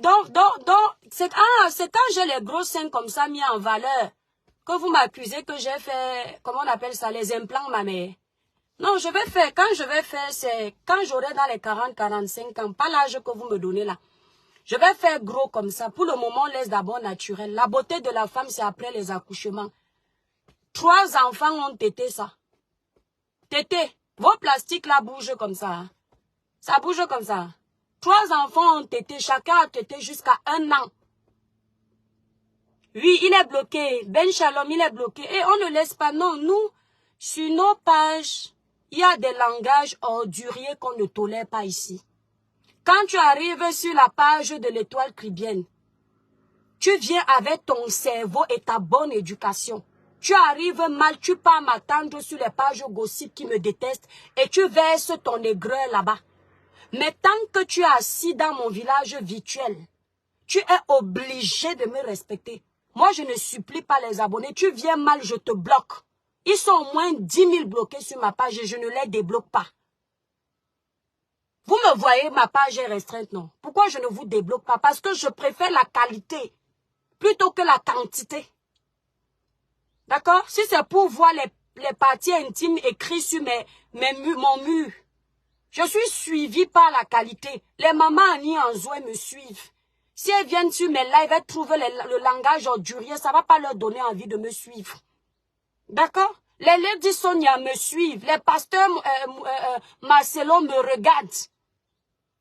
c'est quand j'ai les gros seins comme ça mis en valeur que vous m'accusez que j'ai fait, comment on appelle ça, les implants, ma mère. Non, quand je vais faire, c'est quand j'aurai dans les 40-45 ans, pas l'âge que vous me donnez là. Je vais faire gros comme ça. Pour le moment, on laisse d'abord naturel. La beauté de la femme, c'est après les accouchements. 3 enfants ont tété ça. Tété. Vos plastiques là bougent comme ça. Hein. Ça bouge comme ça. 3 enfants ont tété. Chacun a tété jusqu'à 1 an. Oui, il est bloqué. Ben Shalom, il est bloqué. Et on ne laisse pas. Non, nous, sur nos pages, il y a des langages orduriers qu'on ne tolère pas ici. Quand tu arrives sur la page de l'étoile caribéenne, tu viens avec ton cerveau et ta bonne éducation. Tu arrives mal, tu pars m'attendre sur les pages gossip qui me détestent et tu verses ton aigreur là-bas. Mais tant que tu es assis dans mon village virtuel, tu es obligé de me respecter. Moi, je ne supplie pas les abonnés. Tu viens mal, je te bloque. Ils sont au moins 10 000 bloqués sur ma page et je ne les débloque pas. Vous me voyez, ma page est restreinte, non? Pourquoi je ne vous débloque pas? Parce que je préfère la qualité plutôt que la quantité. D'accord? Si c'est pour voir les parties intimes écrites sur mon mur, je suis suivie par la qualité. Les mamans Annie en Zoé me suivent. Si elles viennent sur mes lives, elles trouvent le langage ordurier, ça ne va pas leur donner envie de me suivre. D'accord? Les Lady Sonia me suivent. Les pasteurs Marcelo me regardent.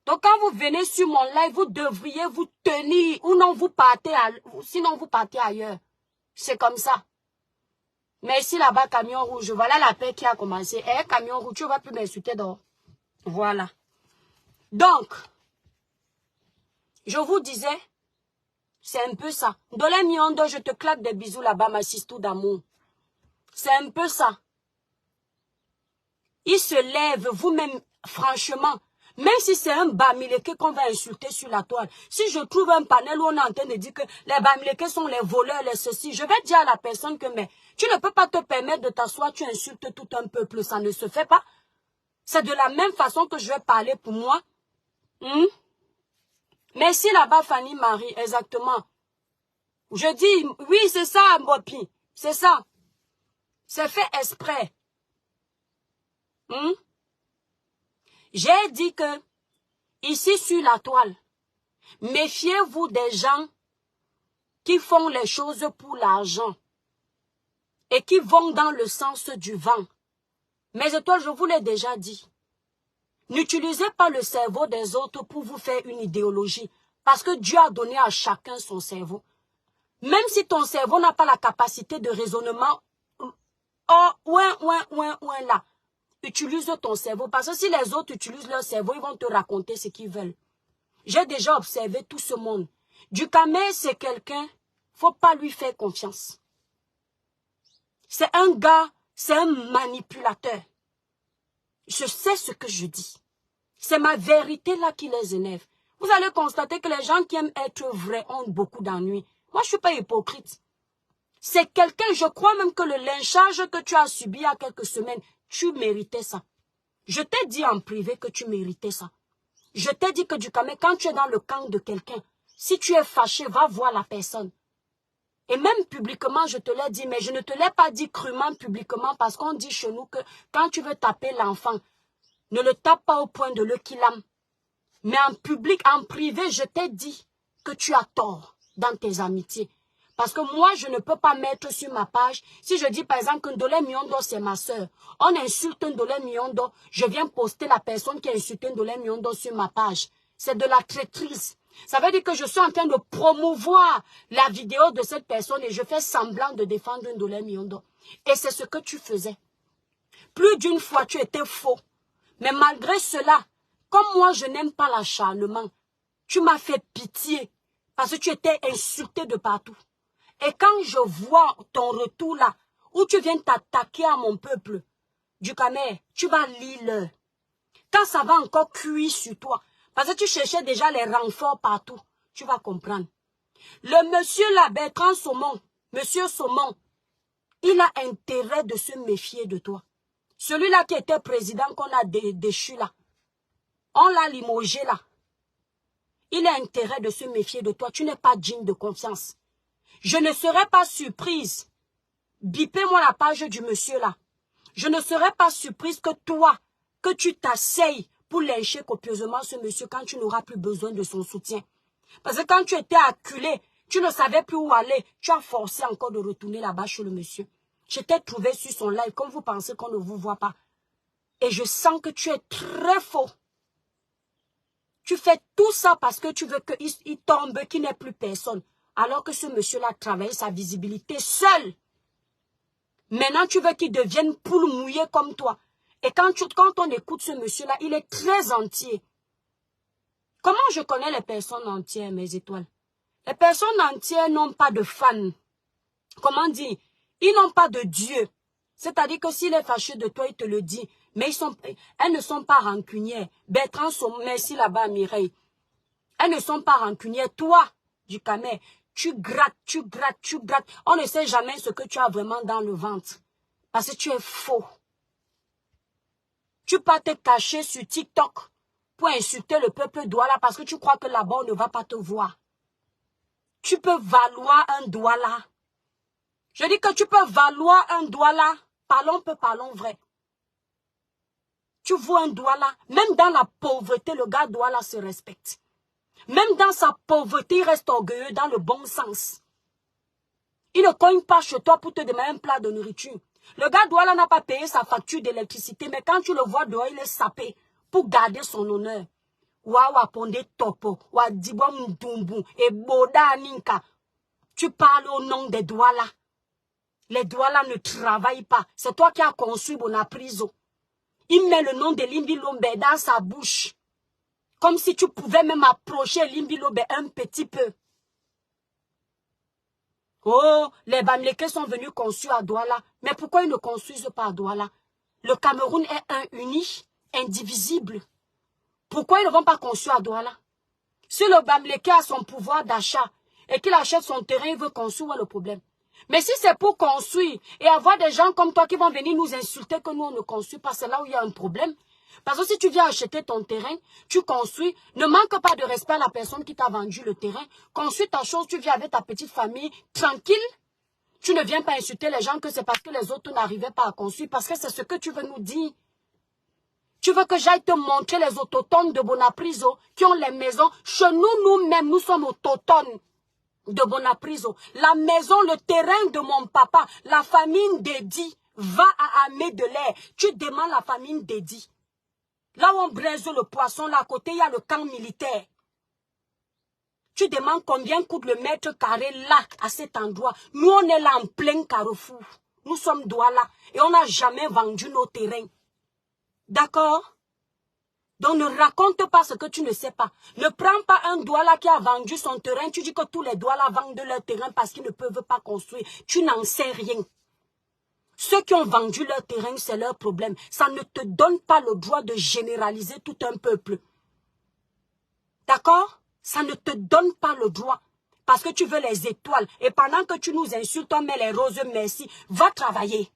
Donc quand vous venez sur mon live, vous devriez vous tenir. Ou non, sinon vous partez ailleurs. C'est comme ça. Mais ici, là-bas, camion rouge, voilà la paix qui a commencé. Eh, camion rouge, tu ne vas plus m'insulter dehors. Voilà. Donc, je vous disais, c'est un peu ça. Dans les miondos, je te claque des bisous là-bas, ma sistou d'amour. C'est un peu ça. Il se lève, vous-même, franchement, même si c'est un bamileke qu'on va insulter sur la toile, si je trouve un panel où on est en train de dire que les bamileke sont les voleurs, les ceci, je vais dire à la personne que, mais, tu ne peux pas te permettre de t'asseoir, tu insultes tout un peuple, ça ne se fait pas. C'est de la même façon que je vais parler pour moi. Merci là-bas, Fanny Marie, exactement. Je dis, oui, c'est ça, Mbopi, c'est ça. C'est fait exprès. J'ai dit que, ici sur la toile, méfiez-vous des gens qui font les choses pour l'argent et qui vont dans le sens du vent. Mes étoiles, je vous l'ai déjà dit. N'utilisez pas le cerveau des autres pour vous faire une idéologie. Parce que Dieu a donné à chacun son cerveau. Même si ton cerveau n'a pas la capacité de raisonnement, là, utilise ton cerveau. Parce que si les autres utilisent leur cerveau, ils vont te raconter ce qu'ils veulent. J'ai déjà observé tout ce monde. Dukamé, c'est quelqu'un, faut pas lui faire confiance. C'est un gars, c'est un manipulateur. Je sais ce que je dis. C'est ma vérité là qui les énerve. Vous allez constater que les gens qui aiment être vrais ont beaucoup d'ennuis. Moi, je ne suis pas hypocrite. C'est quelqu'un, je crois même que le lynchage que tu as subi il y a quelques semaines, tu méritais ça. Je t'ai dit en privé que tu méritais ça. Je t'ai dit que Dukamé, quand tu es dans le camp de quelqu'un, si tu es fâché, va voir la personne. Et même publiquement, je te l'ai dit, mais je ne te l'ai pas dit crûment publiquement parce qu'on dit chez nous que quand tu veux taper l'enfant, ne le tape pas au point de le killam. Mais en public, en privé, je t'ai dit que tu as tort dans tes amitiés. Parce que moi, je ne peux pas mettre sur ma page, si je dis par exemple que Ndolé Miondo, c'est ma soeur, on insulte Ndolé Miondo, je viens poster la personne qui a insulté Ndolé Miondo sur ma page. C'est de la traîtrise. Ça veut dire que je suis en train de promouvoir la vidéo de cette personne et je fais semblant de défendre Ndolé Miondo. Et c'est ce que tu faisais. Plus d'une fois, tu étais faux. Mais malgré cela, comme moi, je n'aime pas l'acharnement, tu m'as fait pitié parce que tu étais insulté de partout. Et quand je vois ton retour là, où tu viens t'attaquer à mon peuple, du Camer, tu vas lire. Quand ça va encore cuire sur toi, parce que tu cherchais déjà les renforts partout, tu vas comprendre. Le monsieur là, Bertrand Saumon, monsieur Saumon, il a intérêt de se méfier de toi. Celui-là qui était président qu'on a déchu là, on l'a limogé là. Il a intérêt de se méfier de toi. Tu n'es pas digne de confiance. Je ne serais pas surprise. Bipez-moi la page du monsieur là. Je ne serais pas surprise que toi, que tu t'asseyes pour lyncher copieusement ce monsieur quand tu n'auras plus besoin de son soutien. Parce que quand tu étais acculé, tu ne savais plus où aller. Tu as forcé encore de retourner là-bas chez le monsieur. Je t'ai trouvé sur son live, comme vous pensez qu'on ne vous voit pas. Et je sens que tu es très faux. Tu fais tout ça parce que tu veux qu'il tombe, qu'il n'ait plus personne. Alors que ce monsieur-là travaille sa visibilité seul. Maintenant, tu veux qu'il devienne poule mouillée comme toi. Et quand on écoute ce monsieur-là, il est très entier. Comment je connais les personnes entières, mes étoiles? Les personnes entières n'ont pas de fans. Comment dire? Ils n'ont pas de Dieu. C'est-à-dire que s'il est fâché de toi, il te le dit. Mais elles ne sont pas rancunières. Bertrand Saumon, merci là-bas, Mireille. Elles ne sont pas rancunières. Toi, du Camer, tu grattes, tu grattes, tu grattes. On ne sait jamais ce que tu as vraiment dans le ventre. Parce que tu es faux. Tu peux te cacher sur TikTok pour insulter le peuple Douala parce que tu crois que là-bas, on ne va pas te voir. Tu peux valoir un Douala. Je dis que tu peux valoir un Douala. Parlons vrai. Tu vois un Douala, même dans la pauvreté, le gars Douala se respecte. Même dans sa pauvreté, il reste orgueilleux dans le bon sens. Il ne cogne pas chez toi pour te demander un plat de nourriture. Le gars Douala n'a pas payé sa facture d'électricité, mais quand tu le vois dehors, il est sapé pour garder son honneur. Wawa ponde topo, wa dibwa mdumbu, et boda ninka. Tu parles au nom des Douala. Les Douala ne travaillent pas. C'est toi qui as construit Bonapriso. Il met le nom de Limbi Lombe dans sa bouche. Comme si tu pouvais même approcher Limbi Lombe un petit peu. Oh, les Bamileke sont venus construire à Douala. Mais pourquoi ils ne construisent pas à Douala? Le Cameroun est un uni, indivisible. Pourquoi ils ne vont pas construire à Douala? Si le Bamileke a son pouvoir d'achat et qu'il achète son terrain, il veut construire, où est le problème? Mais si c'est pour construire et avoir des gens comme toi qui vont venir nous insulter que nous on ne construit pas, c'est là où il y a un problème. Parce que si tu viens acheter ton terrain, tu construis, ne manque pas de respect à la personne qui t'a vendu le terrain. Construis ta chose, tu viens avec ta petite famille, tranquille. Tu ne viens pas insulter les gens que c'est parce que les autres n'arrivaient pas à construire, parce que c'est ce que tu veux nous dire. Tu veux que j'aille te montrer les autochtones de Bonapriso qui ont les maisons. Chez nous, nous-mêmes, nous sommes autochtones de Bonapriso. La maison, le terrain de mon papa, la famille Dédi va à Amédelaire. Tu demandes la famille Dédi. Là où on braise le poisson, là à côté, il y a le camp militaire. Tu demandes combien coûte le mètre carré là, à cet endroit. Nous, on est là en plein carrefour. Nous sommes Douala et on n'a jamais vendu nos terrains. D'accord? Donc ne raconte pas ce que tu ne sais pas. Ne prends pas un Douala qui a vendu son terrain. Tu dis que tous les Douala vendent leur terrain parce qu'ils ne peuvent pas construire. Tu n'en sais rien. Ceux qui ont vendu leur terrain, c'est leur problème. Ça ne te donne pas le droit de généraliser tout un peuple. D'accord? Ça ne te donne pas le droit. Parce que tu veux les étoiles. Et pendant que tu nous insultes, on met les roses, merci. Va travailler.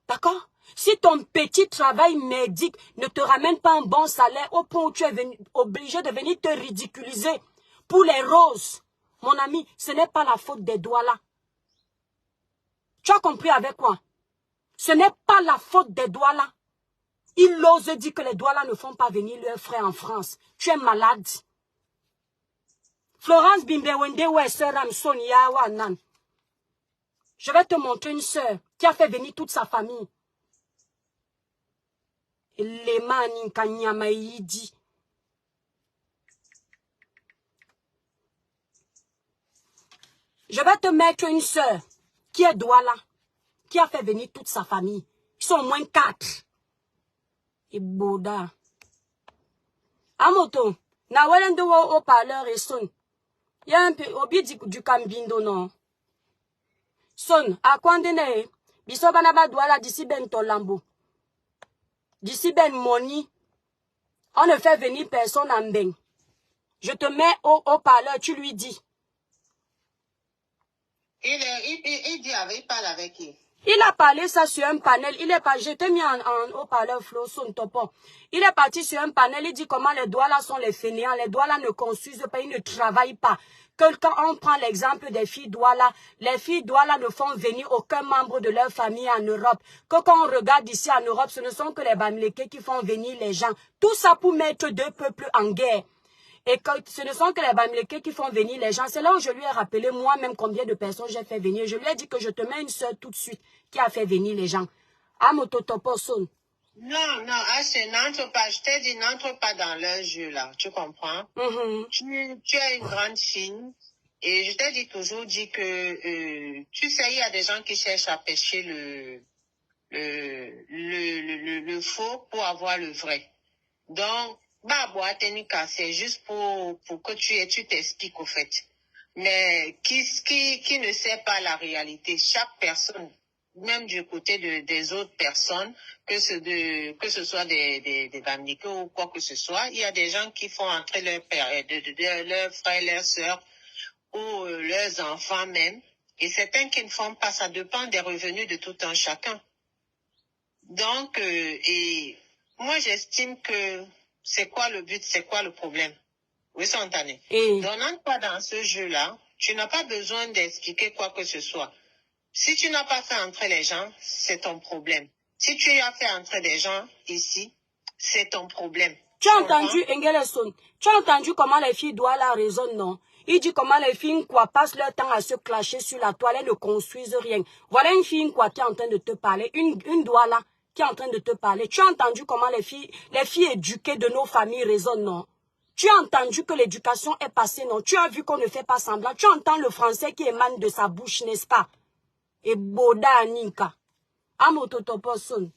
D'accord? Si ton petit travail médic ne te ramène pas un bon salaire au point où tu es obligé de venir te ridiculiser pour les roses, mon ami, ce n'est pas la faute des Douala. Tu as compris avec quoi? Ce n'est pas la faute des Douala. Il ose dire que les Douala ne font pas venir leurs frères en France. Tu es malade. Florence Bimbewende, ouais, sœur Sonia, Wanan. Je vais te montrer une sœur qui a fait venir toute sa famille. Les mani kanyamaïdi. Je vais te mettre une sœur qui est Douala, qui a fait venir toute sa famille. Ils sont au moins 4. Et Boda. Amoto, na welende wo parleur et son. Il y a un peu obi du cambindo non. Son, à quoi ndene? Biso banaba Douala d'ici ben Tolambo. D'ici ben Moni. On ne fait venir personne en ben. Je te mets au parleur, tu lui dis. Il parle avec qui? Il a parlé ça sur un panel. Il est pas, je t'ai mis en haut-parleur Flo son topon. Il est parti sur un panel. Il dit comment les Douala sont les fainéants. Les Douala ne construisent pas, ils ne travaillent pas. Que quand on prend l'exemple des filles Douala, les filles Douala ne font venir aucun membre de leur famille en Europe. Que quand on regarde ici en Europe, ce ne sont que les Bamileke qui font venir les gens. Tout ça pour mettre deux peuples en guerre. Et que ce ne sont que les Bamileke qui font venir les gens. C'est là où je lui ai rappelé moi-même combien de personnes j'ai fait venir. Je lui ai dit que je te mets une sœur tout de suite qui a fait venir les gens. Amototoposon. Non, n'entre pas. Je t'ai dit, n'entre pas dans leur jeu, là. Tu comprends? Tu es une grande fille. Et je t'ai dit toujours que, tu sais, il y a des gens qui cherchent à pêcher le faux pour avoir le vrai. Donc, c'est juste pour que tu t'expliques au fait. Mais qui ne sait pas la réalité? Chaque personne, même du côté des autres personnes, que ce soit des Bamileke ou quoi que ce soit, il y a des gens qui font entrer leurs frères, leurs sœurs ou leurs enfants même. Et certains qui ne font pas, ça dépend des revenus de tout un chacun. Donc, et moi j'estime que c'est quoi le but, c'est quoi le problème? Oui, Santané. Donc, n'entre pas dans ce jeu-là. Tu n'as pas besoin d'expliquer quoi que ce soit. Si tu n'as pas fait entrer les gens, c'est ton problème. Si tu as fait entrer des gens ici, c'est ton problème. Tu as entendu, Engeleson, tu as entendu comment les filles Douala raisonnent, non? Il dit comment les filles quoi passent leur temps à se clasher sur la toile et ne construisent rien. Voilà une fille quoi qui est en train de te parler, une Douala qui est en train de te parler. Tu as entendu comment les filles éduquées de nos familles raisonnent, non? Tu as entendu que l'éducation est passée, non? Tu as vu qu'on ne fait pas semblant. Tu entends le français qui émane de sa bouche, n'est-ce pas? Et Boda Ninka. Amototoposon.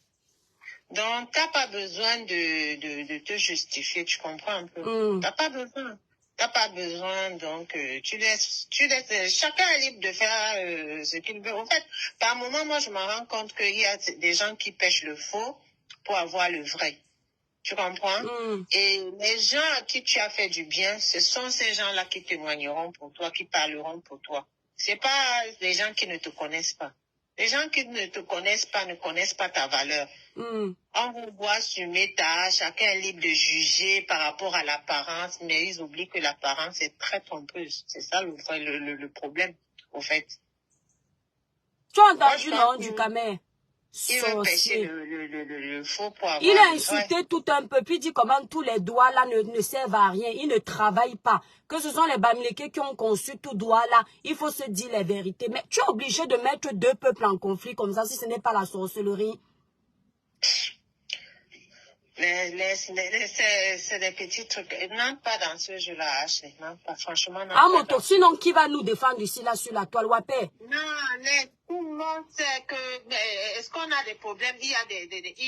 Donc, tu n'as pas besoin de te justifier, tu comprends un peu? Tu n'as pas besoin. T'as pas besoin, donc tu laisses, chacun est libre de faire ce qu'il veut. En fait, par moment, moi, je me rends compte qu'il y a des gens qui pêchent le faux pour avoir le vrai. Tu comprends? Et les gens à qui tu as fait du bien, ce sont ces gens-là qui témoigneront pour toi, qui parleront pour toi. C'est pas les gens qui ne te connaissent pas. Les gens qui ne te connaissent pas ne connaissent pas ta valeur. On vous voit sur Meta, chacun est libre de juger par rapport à l'apparence, mais ils oublient que l'apparence est très trompeuse. C'est ça le problème, au fait. Tu as entendu, non, du Camer? Il veut pêcher le faux pour avoir... Il a insulté tout un peu, puis dit comment tous les doigts là ne servent à rien, ils ne travaillent pas. Que ce sont les Bamileke qui ont conçu tout doigt là, il faut se dire les vérités. Mais tu es obligé de mettre deux peuples en conflit comme ça si ce n'est pas la sorcellerie. C'est des petits trucs. N'entre pas dans ce jeu-là, Ashley. Non, pas franchement. Moto, sinon qui va nous défendre ici là sur la toile Wapé? Non, tout le monde sait que. Est-ce qu'on a des problèmes? Il y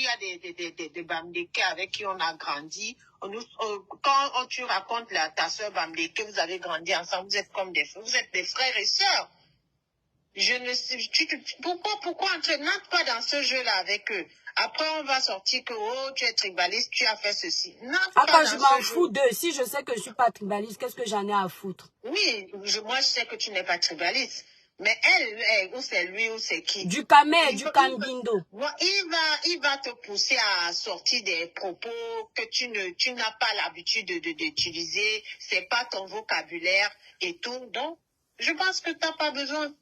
a des Bamileke avec qui on a grandi. Quand tu racontes ta soeur Bamileke, vous avez grandi ensemble, vous êtes comme vous êtes des frères et sœurs. Je ne sais, pourquoi n'entre pas dans ce jeu-là avec eux? Après, on va sortir que, oh, tu es tribaliste, tu as fait ceci. Quand je m'en fous d'eux, si je sais que je ne suis pas tribaliste, qu'est-ce que j'en ai à foutre? Oui, moi, je sais que tu n'es pas tribaliste. Mais elle, ou c'est lui, ou c'est qui? Du Camer, du Cambindo. Il va te pousser à sortir des propos que tu n'as pas l'habitude d'utiliser. C'est pas ton vocabulaire et tout. Donc, je pense que tu n'as pas besoin.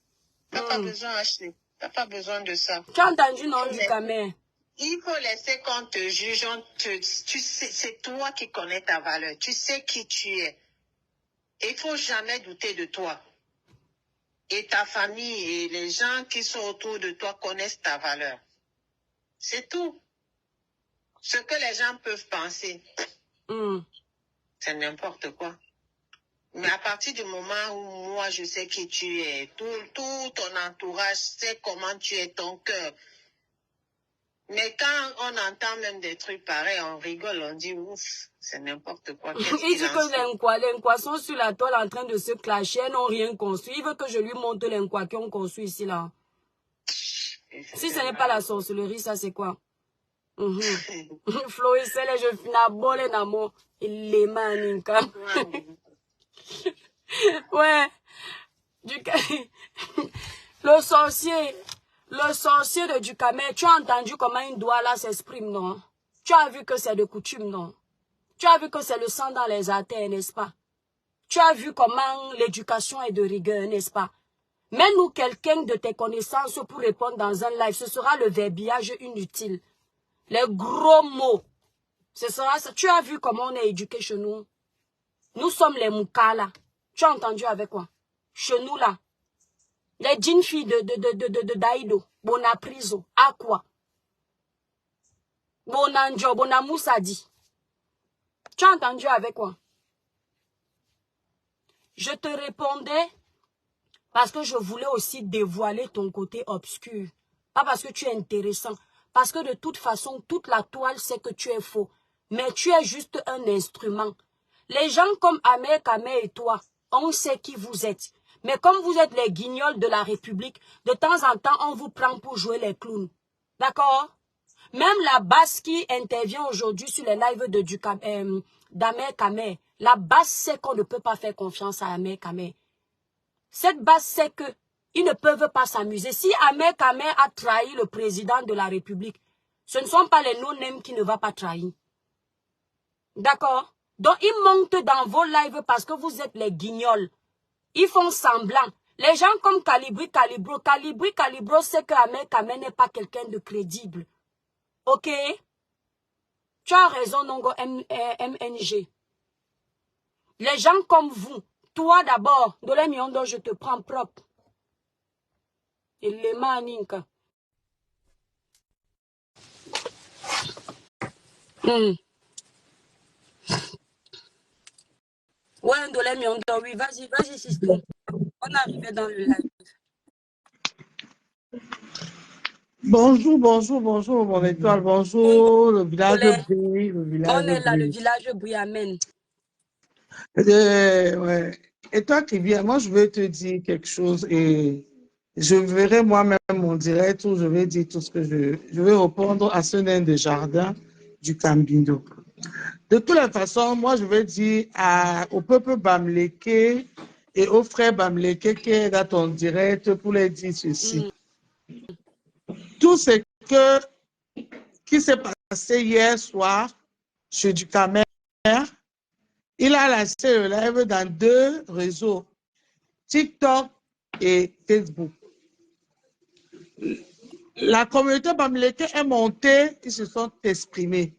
T'as pas besoin, Ashley. T'as pas besoin de ça. Tu as entendu, non, du Camer? Il faut laisser qu'on te juge. Tu sais, c'est toi qui connais ta valeur. Tu sais qui tu es. Il faut jamais douter de toi. et ta famille et les gens qui sont autour de toi connaissent ta valeur. C'est tout. Ce que les gens peuvent penser, c'est n'importe quoi. Mais à partir du moment où moi je sais qui tu es, tout ton entourage sait comment tu es, ton cœur. Mais quand on entend même des trucs pareils, on rigole, on dit ouf, c'est n'importe quoi. Il dit que les Nkwa sont sur la toile en train de se clasher, ils n'ont rien construit. Il veut que je lui montre les Nkwa qui ont construit ici là. Si ce n'est pas la sorcellerie, ça c'est quoi? Flo, il sait, je finis à boler dans mon... Il les maninka. Ouais. Le sorcier de Dukamé, tu as entendu comment une Douala s'exprime, non? Tu as vu que c'est de coutume, non? Tu as vu que c'est le sang dans les artères, n'est-ce pas? Tu as vu comment l'éducation est de rigueur, n'est-ce pas? Mets-nous quelqu'un de tes connaissances pour répondre dans un live. Ce sera le verbiage inutile. Les gros mots. Ce sera ça. Tu as vu comment on est éduqué chez nous? Nous sommes les Moukala. Tu as entendu avec quoi? Chez nous, là. Les jeans filles de Daïdo. Bonapriso. Aqua. Bonanjo. Bonamoussadi. Tu as entendu avec quoi? Je te répondais parce que je voulais aussi dévoiler ton côté obscur. Pas parce que tu es intéressant. Parce que de toute façon, toute la toile sait que tu es faux. Mais tu es juste un instrument. Les gens comme Ahmed Kamé et toi, on sait qui vous êtes. Mais comme vous êtes les guignols de la République, de temps en temps, on vous prend pour jouer les clowns. D'accord? Même la basse qui intervient aujourd'hui sur les lives d'Ahmed Kamé, la basse sait qu'on ne peut pas faire confiance à Ahmed Kamé. Cette basse sait qu'ils ne peuvent pas s'amuser. Si Ahmed Kamé a trahi le président de la République, ce ne sont pas les no-names qui ne vont pas trahir. D'accord? Donc, ils montent dans vos lives parce que vous êtes les guignols. Ils font semblant. Les gens comme Calibri Calibro sait que Ahmed Kamé n'est pas quelqu'un de crédible. Ok? Tu as raison, Nongo MNG. Les gens comme vous, toi d'abord, de l'Emiondo, je te prends propre. Et les maninka. Ouais, de l'Emiondo, oui, vas-y, système. On est arrivé dans le live. Bonjour, mon étoile, bonjour, le village brille, le village On est là, le village brille, amen. Ouais. Et toi qui viens, moi je veux te dire quelque chose et je verrai moi-même mon direct où je vais dire tout ce que je vais répondre à ce nain de jardin du Cambindo. De toutes les façons, moi je vais dire au peuple Bamléké et aux frères Bamléké qui est dans ton direct pour les dire ceci. Tout ce qui s'est passé hier soir chez Dukamé, il a lancé le live dans 2 réseaux, TikTok et Facebook. La communauté Bamléké est montée, ils se sont exprimés.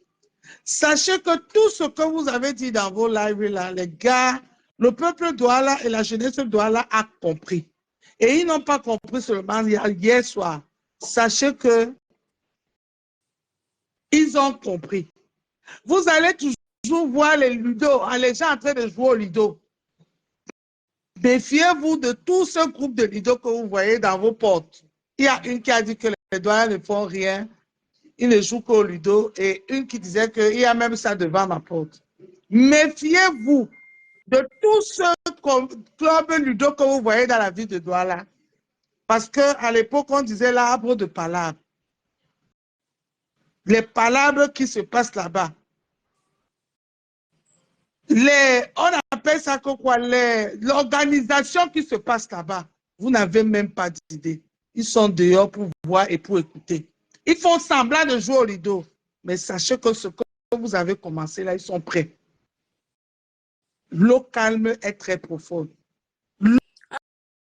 Sachez que tout ce que vous avez dit dans vos lives là, les gars, le peuple Douala et la jeunesse Douala a compris. Et ils n'ont pas compris seulement hier soir. Sachez que ils ont compris. Vous allez toujours voir les ludo, les gens en train de jouer au ludo. Défiez-vous de tout ce groupe de ludo que vous voyez dans vos portes. Il y a une qui a dit que les doigts ne font rien. Ils ne jouent qu'au ludo. Et une qui disait qu'il y a même ça devant ma porte. Méfiez-vous de tout ce club ludo que vous voyez dans la ville de Douala. Parce qu'à l'époque, on disait l'arbre de palabres. Les palabres qui se passent là-bas. On appelle ça quoi? L'organisation qui se passe là-bas. Vous n'avez même pas d'idée. Ils sont dehors pour voir et pour écouter. Ils font semblant de jouer au lido. Mais sachez que ce que vous avez commencé là, ils sont prêts. L'eau calme est très profonde.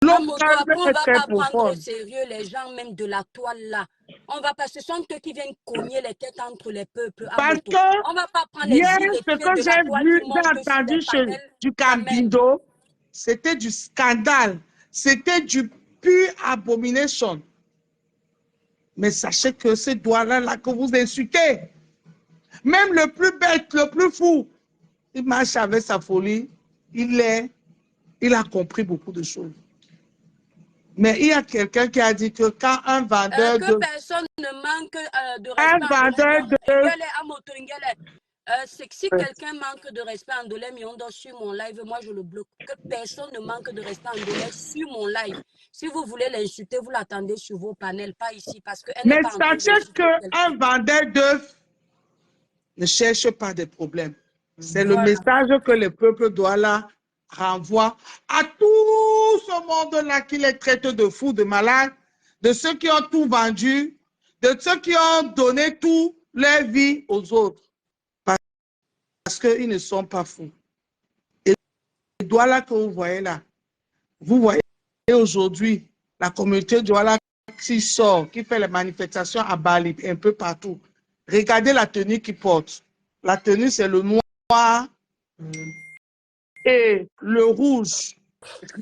On ne va pas prendre au sérieux les gens même de la toile là. On va pas, ce sont eux qui viennent cogner les têtes entre les peuples. Parce que on va pas prendre les idées ce que j'ai entendu chez du Cambindo, c'était du scandale. C'était du pure abomination. Mais sachez que ces doigts-là que vous insultez, même le plus bête, le plus fou, il marche avec sa folie, il a compris beaucoup de choses. Mais il y a quelqu'un qui a dit que quand un vendeur que personne ne manque de respect. Un vendeur de... Si quelqu'un manque de respect en Dolem sur mon live, moi je le bloque. Que personne ne manque de respect en Dolem sur mon live. Si vous voulez l'insulter, vous l'attendez sur vos panels, pas ici. Parce que Mais sachez qu'un vendeur d'œufs ne cherche pas de problèmes. C'est le message que le peuple Douala renvoie à tout ce monde-là qui les traite de fous, de malades, de ceux qui ont tout vendu, de ceux qui ont donné tout leur vie aux autres. Parce qu'ils ne sont pas fous. Et le Douala que vous voyez là, vous voyez aujourd'hui la communauté Douala qui sort, qui fait les manifestations à Bali, un peu partout. Regardez la tenue qu'ils portent. La tenue, c'est le noir et le rouge.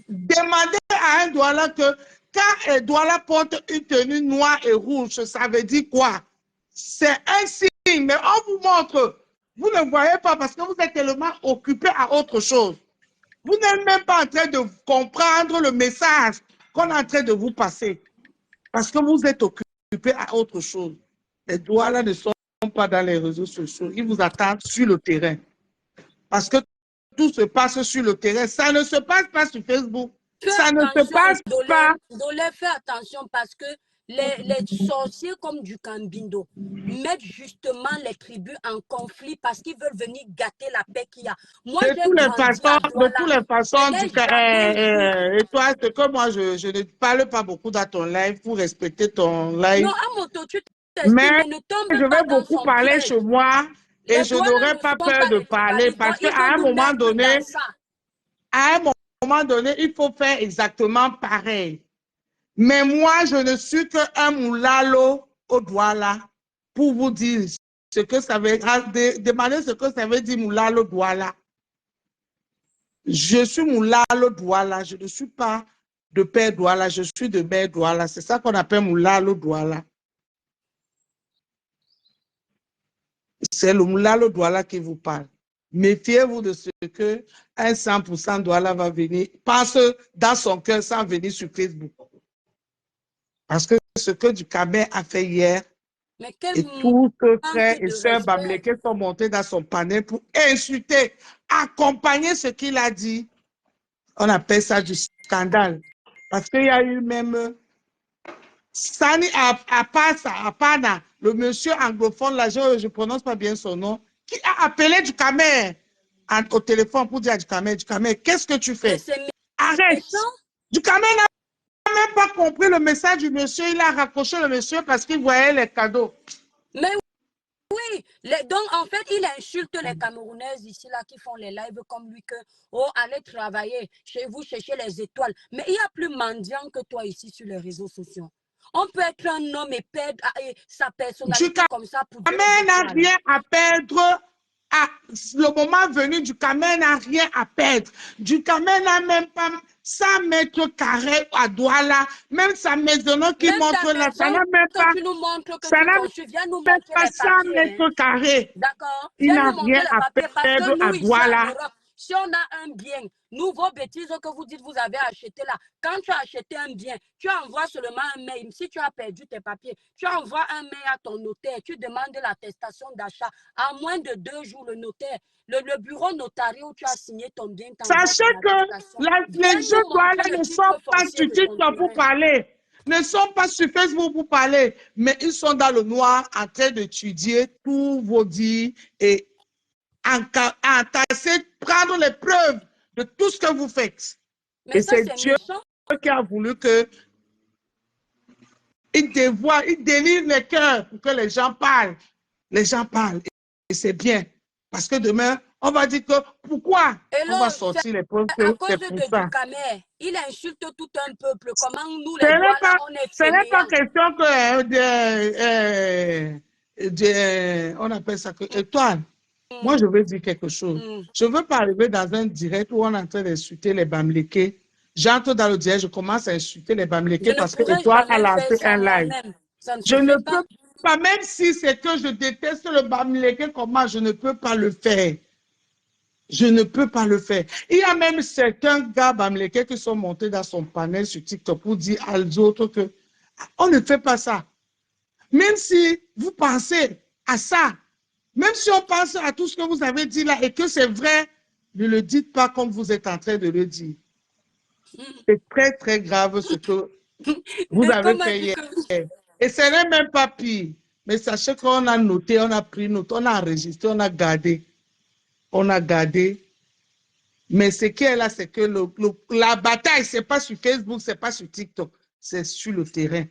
Demandez à un Douala que quand un Douala porte une tenue noire et rouge, ça veut dire quoi? C'est un signe, mais on vous montre. Vous ne voyez pas parce que vous êtes tellement occupé à autre chose. Vous n'êtes même pas en train de comprendre le message qu'on est en train de vous passer. Parce que vous êtes occupé à autre chose. Les Douala ne sont pas dans les réseaux sociaux. Ils vous attendent sur le terrain. Parce que tout se passe sur le terrain. Ça ne se passe pas sur Facebook. Ça ne se passe pas. Dolé, fais attention parce que les sorciers comme du Kambindo mettent justement les tribus en conflit parce qu'ils veulent venir gâter la paix qu'il y a. Moi, de toutes les façons, et toi, c'est que moi, je ne parle pas beaucoup dans ton live pour respecter ton live. Non, Amoto, tu mais je vais beaucoup parler chez moi et je n'aurai pas peur de parler parce qu'à un moment donné, il faut faire exactement pareil. Mais moi, je ne suis qu'un moulalo au Douala pour vous dire ce que ça veut dire, demander ce que ça veut dire moulalo Douala. Je suis moulalo Douala, je ne suis pas de père Douala, je suis de mère Douala. C'est ça qu'on appelle moulalo Douala. C'est le moulalo Douala qui vous parle. Méfiez-vous de ce que un 100% Douala va venir, pense dans son cœur sans venir sur Facebook. Parce que ce que Dukamer a fait hier, et tous ses frères et sœurs Bamléké sont montés dans son panel pour insulter, accompagner ce qu'il a dit. On appelle ça du scandale. Parce qu'il y a eu même Sani Apana, le monsieur anglophone, là, je ne prononce pas bien son nom, qui a appelé Dukamer au téléphone pour dire à Dukamer, qu'est-ce que tu fais? Arrête! Dukamer n'a même pas compris le message du monsieur, il a raccroché le monsieur parce qu'il voyait les cadeaux. Mais oui, donc en fait, il insulte les Camerounaises ici, là, qui font les lives comme lui, que, oh, allez travailler chez vous, chercher les étoiles. Mais il y a plus mendiant que toi ici sur les réseaux sociaux. On peut être un homme et perdre sa personnalité comme ça pour dire. Dukamer n'a rien à perdre. Le moment venu, Dukamer n'a rien à perdre. Dukamer n'a même pas 100 mètres carrés à Douala, même sa maison qui montre là, ça n'a même pas, ça n'a même pas 100 mètres carrés. D'accord. Il n'a rien à perdre à Douala. Si on a un bien, nous, vos bêtises que vous dites, vous avez acheté là, quand tu as acheté un bien, tu envoies seulement un mail. Si tu as perdu tes papiers, tu envoies un mail à ton notaire, tu demandes l'attestation d'achat. À moins de 2 jours, le notaire, le bureau notarié où tu as signé ton bien. Sachez que les jeux Douala ne sont pas sur TikTok pour parler, ne sont pas sur Facebook pour parler, mais ils sont dans le noir en train d'étudier tous vos dires et entasser, prendre les preuves de tout ce que vous faites. Mais et c'est Dieu qui a voulu que il délivre les cœurs pour que les gens parlent. Les gens parlent. Et c'est bien. Parce que demain, on va dire que pourquoi on va sortir les preuves que c'est pour ça. Dukamer, il insulte tout un peuple. Comment nous, les Douala, on est ce n'est pas question que on appelle ça que étoile. Moi, je veux dire quelque chose. Je ne veux pas arriver dans un direct où on est en train d'insulter les Bamléké. j'entre dans le direct, je commence à insulter les Je Bamileke ne parce que pourrais Étoile a jamais faire lancé ça un live. moi-même. Ça ne Je se ne fait pas. peux pas, même si c'est que je déteste le Bamileke, comment je ne peux pas le faire. Je ne peux pas le faire. Il y a même certains gars Bamileke qui sont montés dans son panel sur TikTok pour dire aux autres que on ne fait pas ça. Même si vous pensez à ça, même si on pense à tout ce que vous avez dit là et que c'est vrai, ne le dites pas comme vous êtes en train de le dire. C'est très, très grave ce que vous Mais avez comme fait dit hier. que... Et ce n'est même pas pire. Mais sachez qu'on a noté, on a pris note, on a enregistré, on a gardé. On a gardé. Mais ce qui est là, c'est que la bataille, ce n'est pas sur Facebook, ce n'est pas sur TikTok, c'est sur le terrain.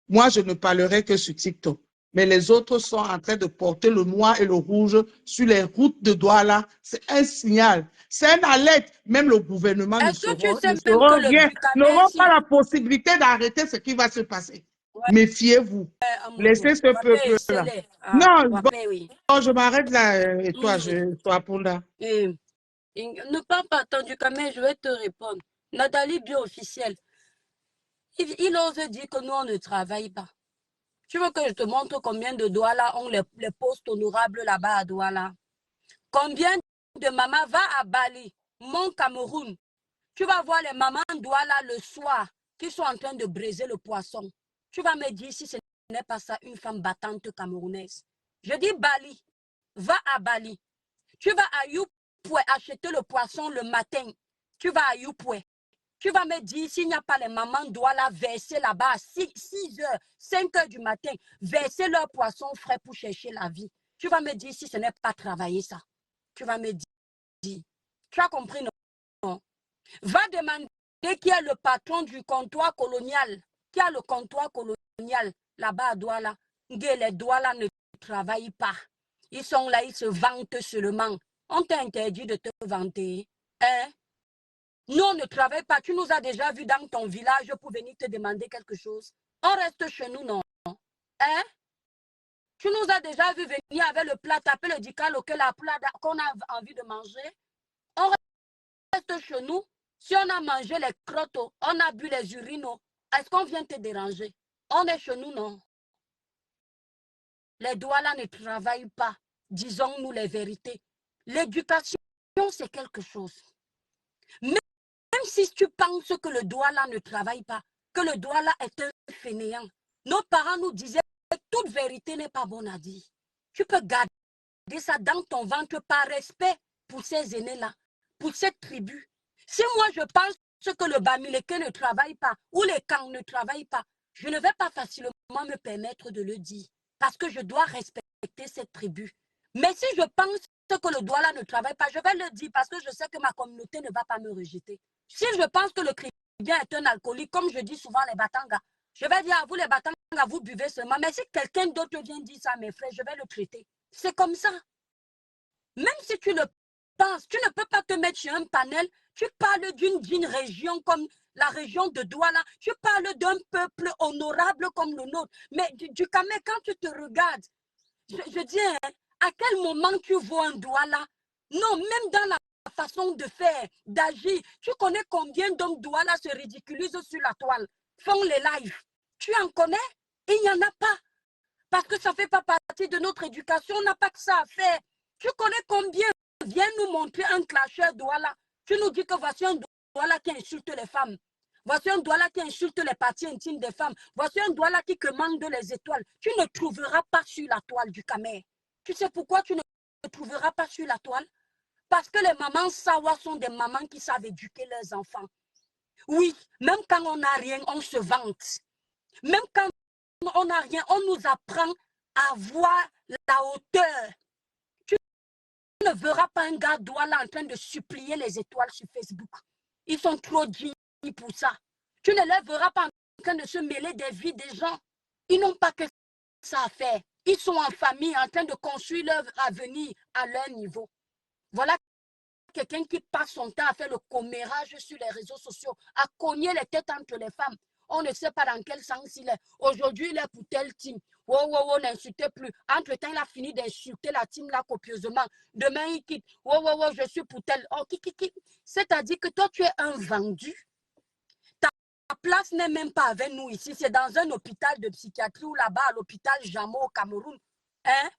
Moi, je ne parlerai que sur TikTok. Mais les autres sont en train de porter le noir et le rouge sur les routes de Douala. C'est un signal, c'est un alerte. Même le gouvernement Est-ce que tu sais ne même que sauront le rien, Ducamet, n'auront pas si... la possibilité d'arrêter ce qui va se passer. Ouais, Méfiez-vous. Amoto. Laissez ce Wapé, peuple-là. Sele. Ah, Non, bon, Wapé, oui. je m'arrête là et toi, Mm. je te réponds là. Ne parle pas tant Ducamet, je vais te répondre. Nathalie Bio officielle. Il ose dire que nous, on ne travaille pas. Tu veux que je te montre combien de Douala ont les postes honorables là-bas à Douala? Combien de mamans va à Bali, mon Cameroun? Tu vas voir les mamans Douala le soir qui sont en train de briser le poisson. Tu vas me dire si ce n'est pas ça une femme battante camerounaise. Je dis Bali, va à Bali. Tu vas à Youpoué acheter le poisson le matin. Tu vas à Youpoué. Tu vas me dire s'il n'y a pas les mamans Douala verser là-bas à 6 heures, 5 heures du matin, verser leur poisson frais pour chercher la vie. Tu vas me dire si ce n'est pas travailler ça. Tu vas me dire. Tu as compris, non? Va demander qui est le patron du comptoir colonial. Qui a le comptoir colonial là-bas à Douala. Les Douala ne travaillent pas. Ils sont là, ils se vantent seulement. On t'a interdit de te vanter. Hein? Nous, on ne travaille pas. Tu nous as déjà vus dans ton village pour venir te demander quelque chose. On reste chez nous, non? Hein? Tu nous as déjà vu venir avec le plat, taper le dical auquel qu'on a envie de manger. On reste chez nous. Si on a mangé les crottes, on a bu les urinos, est-ce qu'on vient te déranger? On est chez nous, non? Les Douala ne travaillent pas. Disons-nous les vérités. L'éducation, c'est quelque chose. Même si tu penses que le Douala ne travaille pas, que le Douala est un fainéant, nos parents nous disaient que toute vérité n'est pas bonne à dire. Tu peux garder ça dans ton ventre par respect pour ces aînés-là, pour cette tribu. Si moi je pense que le Bamileke ne travaille pas ou les Kang ne travaillent pas, je ne vais pas facilement me permettre de le dire parce que je dois respecter cette tribu. Mais si je pense que le Douala ne travaille pas, je vais le dire parce que je sais que ma communauté ne va pas me rejeter. Si je pense que le Chrétien est un alcoolique, comme je dis souvent les Batanga, je vais dire à vous les Batanga, vous buvez seulement. Mais si quelqu'un d'autre vient dire ça à mes frères, je vais le traiter. C'est comme ça. Même si tu le penses, tu ne peux pas te mettre sur un panel, tu parles d'une région comme la région de Douala, tu parles d'un peuple honorable comme le nôtre. Mais Ducamet, quand tu te regardes, je dis, hein, à quel moment tu vois un Douala? Non, même dans la façon de faire, d'agir, tu connais combien d'hommes Douala se ridiculisent sur la toile, font les lives. Tu en connais? Il n'y en a pas. Parce que ça ne fait pas partie de notre éducation, on n'a pas que ça à faire. Tu connais combien vient nous montrer un clasheur Douala? Tu nous dis que voici un Douala qui insulte les femmes. Voici un Douala qui insulte les parties intimes des femmes. Voici un Douala qui commande les étoiles. Tu ne trouveras pas sur la toile du Camer. Tu sais pourquoi tu ne trouveras pas sur la toile? Parce que les mamans Sawa sont des mamans qui savent éduquer leurs enfants. Oui, même quand on n'a rien, on se vante. Même quand on n'a rien, on nous apprend à voir la hauteur. Tu ne verras pas un gars Douala en train de supplier les étoiles sur Facebook. Ils sont trop dignes pour ça. Tu ne les verras pas en train de se mêler des vies des gens. Ils n'ont pas que ça à faire. Ils sont en famille en train de construire leur avenir à leur niveau. Voilà quelqu'un qui passe son temps à faire le commérage sur les réseaux sociaux, à cogner les têtes entre les femmes. On ne sait pas dans quel sens il est. Aujourd'hui, il est pour tel team. Oh, n'insultez plus. Entre-temps, il a fini d'insulter la team là copieusement. Demain, il quitte. Oh, je suis pour tel. Oh, C'est-à-dire que toi, tu es un vendu. place n'est même pas avec nous ici. C'est dans un hôpital de psychiatrie ou là-bas, à l'hôpital Jamo au Cameroun. Hein?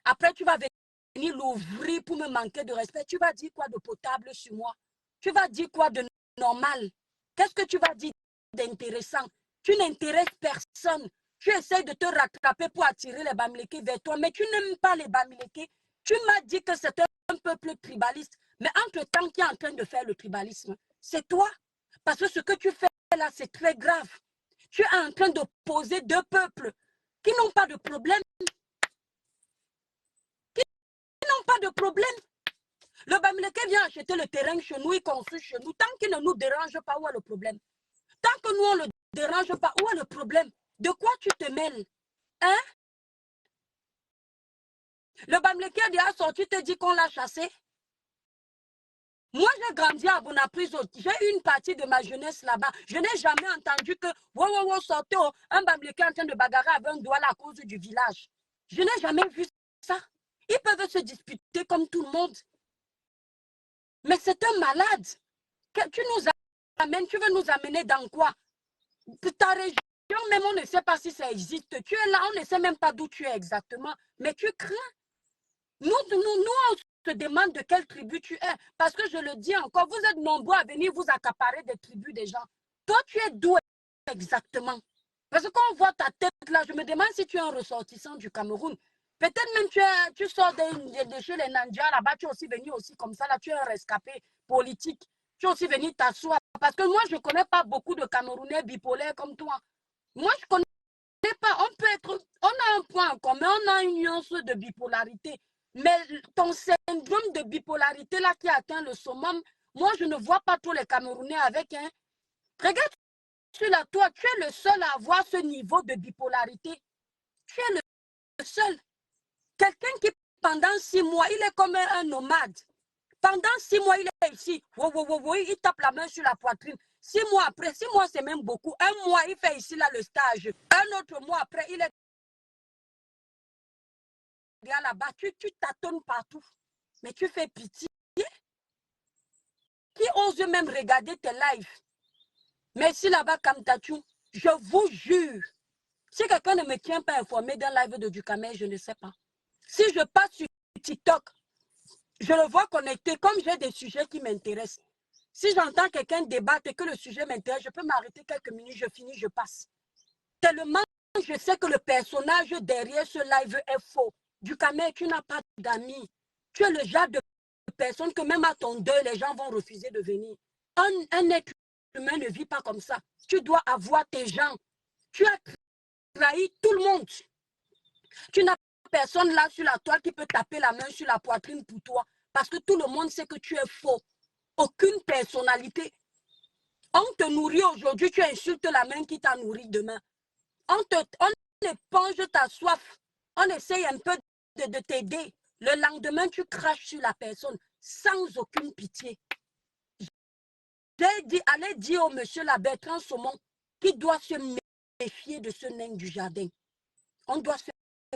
Après, tu vas venir l'ouvrir pour me manquer de respect. Tu vas dire quoi de potable sur moi? Tu vas dire quoi de normal? Qu'est-ce que tu vas dire d'intéressant? Tu n'intéresses personne. Tu essaies de te rattraper pour attirer les Bamileke vers toi, mais tu n'aimes pas les Bamileke. Tu m'as dit que c'est un peuple tribaliste. Mais entre-temps, qui est en train de faire le tribalisme? C'est toi. Parce que ce que tu fais là, c'est très grave. Tu es en train d'opposer deux peuples qui n'ont pas de problème. Qui n'ont pas de problème. Le Bamileke vient acheter le terrain chez nous, il construit chez nous. Tant qu'il ne nous dérange pas, où est le problème? Tant que nous, on ne le dérange pas, où est le problème? De quoi tu te mêles? Hein? Le Bamileke a sorti, te dit qu'on l'a chassé. Moi, j'ai grandi à Bonaprise. J'ai eu une partie de ma jeunesse là-bas. Je n'ai jamais entendu que sortez, un Bamileke en train de bagarrer avec un douala à cause du village. Je n'ai jamais vu ça. Ils peuvent se disputer comme tout le monde. Mais c'est un malade. Tu nous amènes, tu veux nous amener dans quoi? Ta région, même on ne sait pas si ça existe. Tu es là, on ne sait même pas d'où tu es exactement. Mais tu crains. Nous, on se demande de quelle tribu tu es. Parce que je le dis encore, vous êtes nombreux à venir vous accaparer des tribus des gens. Toi, tu es d'où exactement? Parce que quand on voit ta tête là, je me demande si tu es un ressortissant du Cameroun. Peut-être même tu sors de chez les Nandias là-bas, tu es aussi venu aussi comme ça, là, tu es un rescapé politique. Tu es aussi venu t'asseoir. Parce que moi, je ne connais pas beaucoup de Camerounais bipolaires comme toi. Moi, je ne connais pas. On a un point en commun, on a une nuance de bipolarité. Mais ton syndrome de bipolarité là qui atteint le summum, moi, je ne vois pas tous les Camerounais avec. Hein. Regarde sur la toi, tu es le seul à avoir ce niveau de bipolarité. Tu es le seul. Quelqu'un qui, pendant 6 mois, il est comme un nomade. Pendant 6 mois, il est ici. Il tape la main sur la poitrine. 6 mois après, 6 mois, c'est même beaucoup. Un mois, il fait ici là le stage. Un autre mois après, il est là-bas. Tu tâtonnes partout. Mais tu fais pitié. Qui ose même regarder tes lives? Mais ici là-bas, Kamtachou, je vous jure, si quelqu'un ne me tient pas informé d'un live de Ducamel, je ne sais pas. Si je passe sur TikTok, je le vois connecté, comme j'ai des sujets qui m'intéressent. Si j'entends quelqu'un débattre et que le sujet m'intéresse, je peux m'arrêter quelques minutes, je finis, je passe. Tellement je sais que le personnage derrière ce live est faux. Ducamel, tu n'as pas d'amis. Tu es le genre de personne que même à ton deuil, les gens vont refuser de venir. Un être humain ne vit pas comme ça. Tu dois avoir tes gens. Tu as trahi tout le monde. Tu n'as personne là sur la toile qui peut taper la main sur la poitrine pour toi. Parce que tout le monde sait que tu es faux. Aucune personnalité. On te nourrit aujourd'hui, tu insultes la main qui t'a nourri demain. On éponge ta soif. On essaye un peu de t'aider. Le lendemain, tu craches sur la personne sans aucune pitié. J'ai dit, allez dire au monsieur la Bertrand Saumon qui doit se méfier de ce nain du jardin. On doit se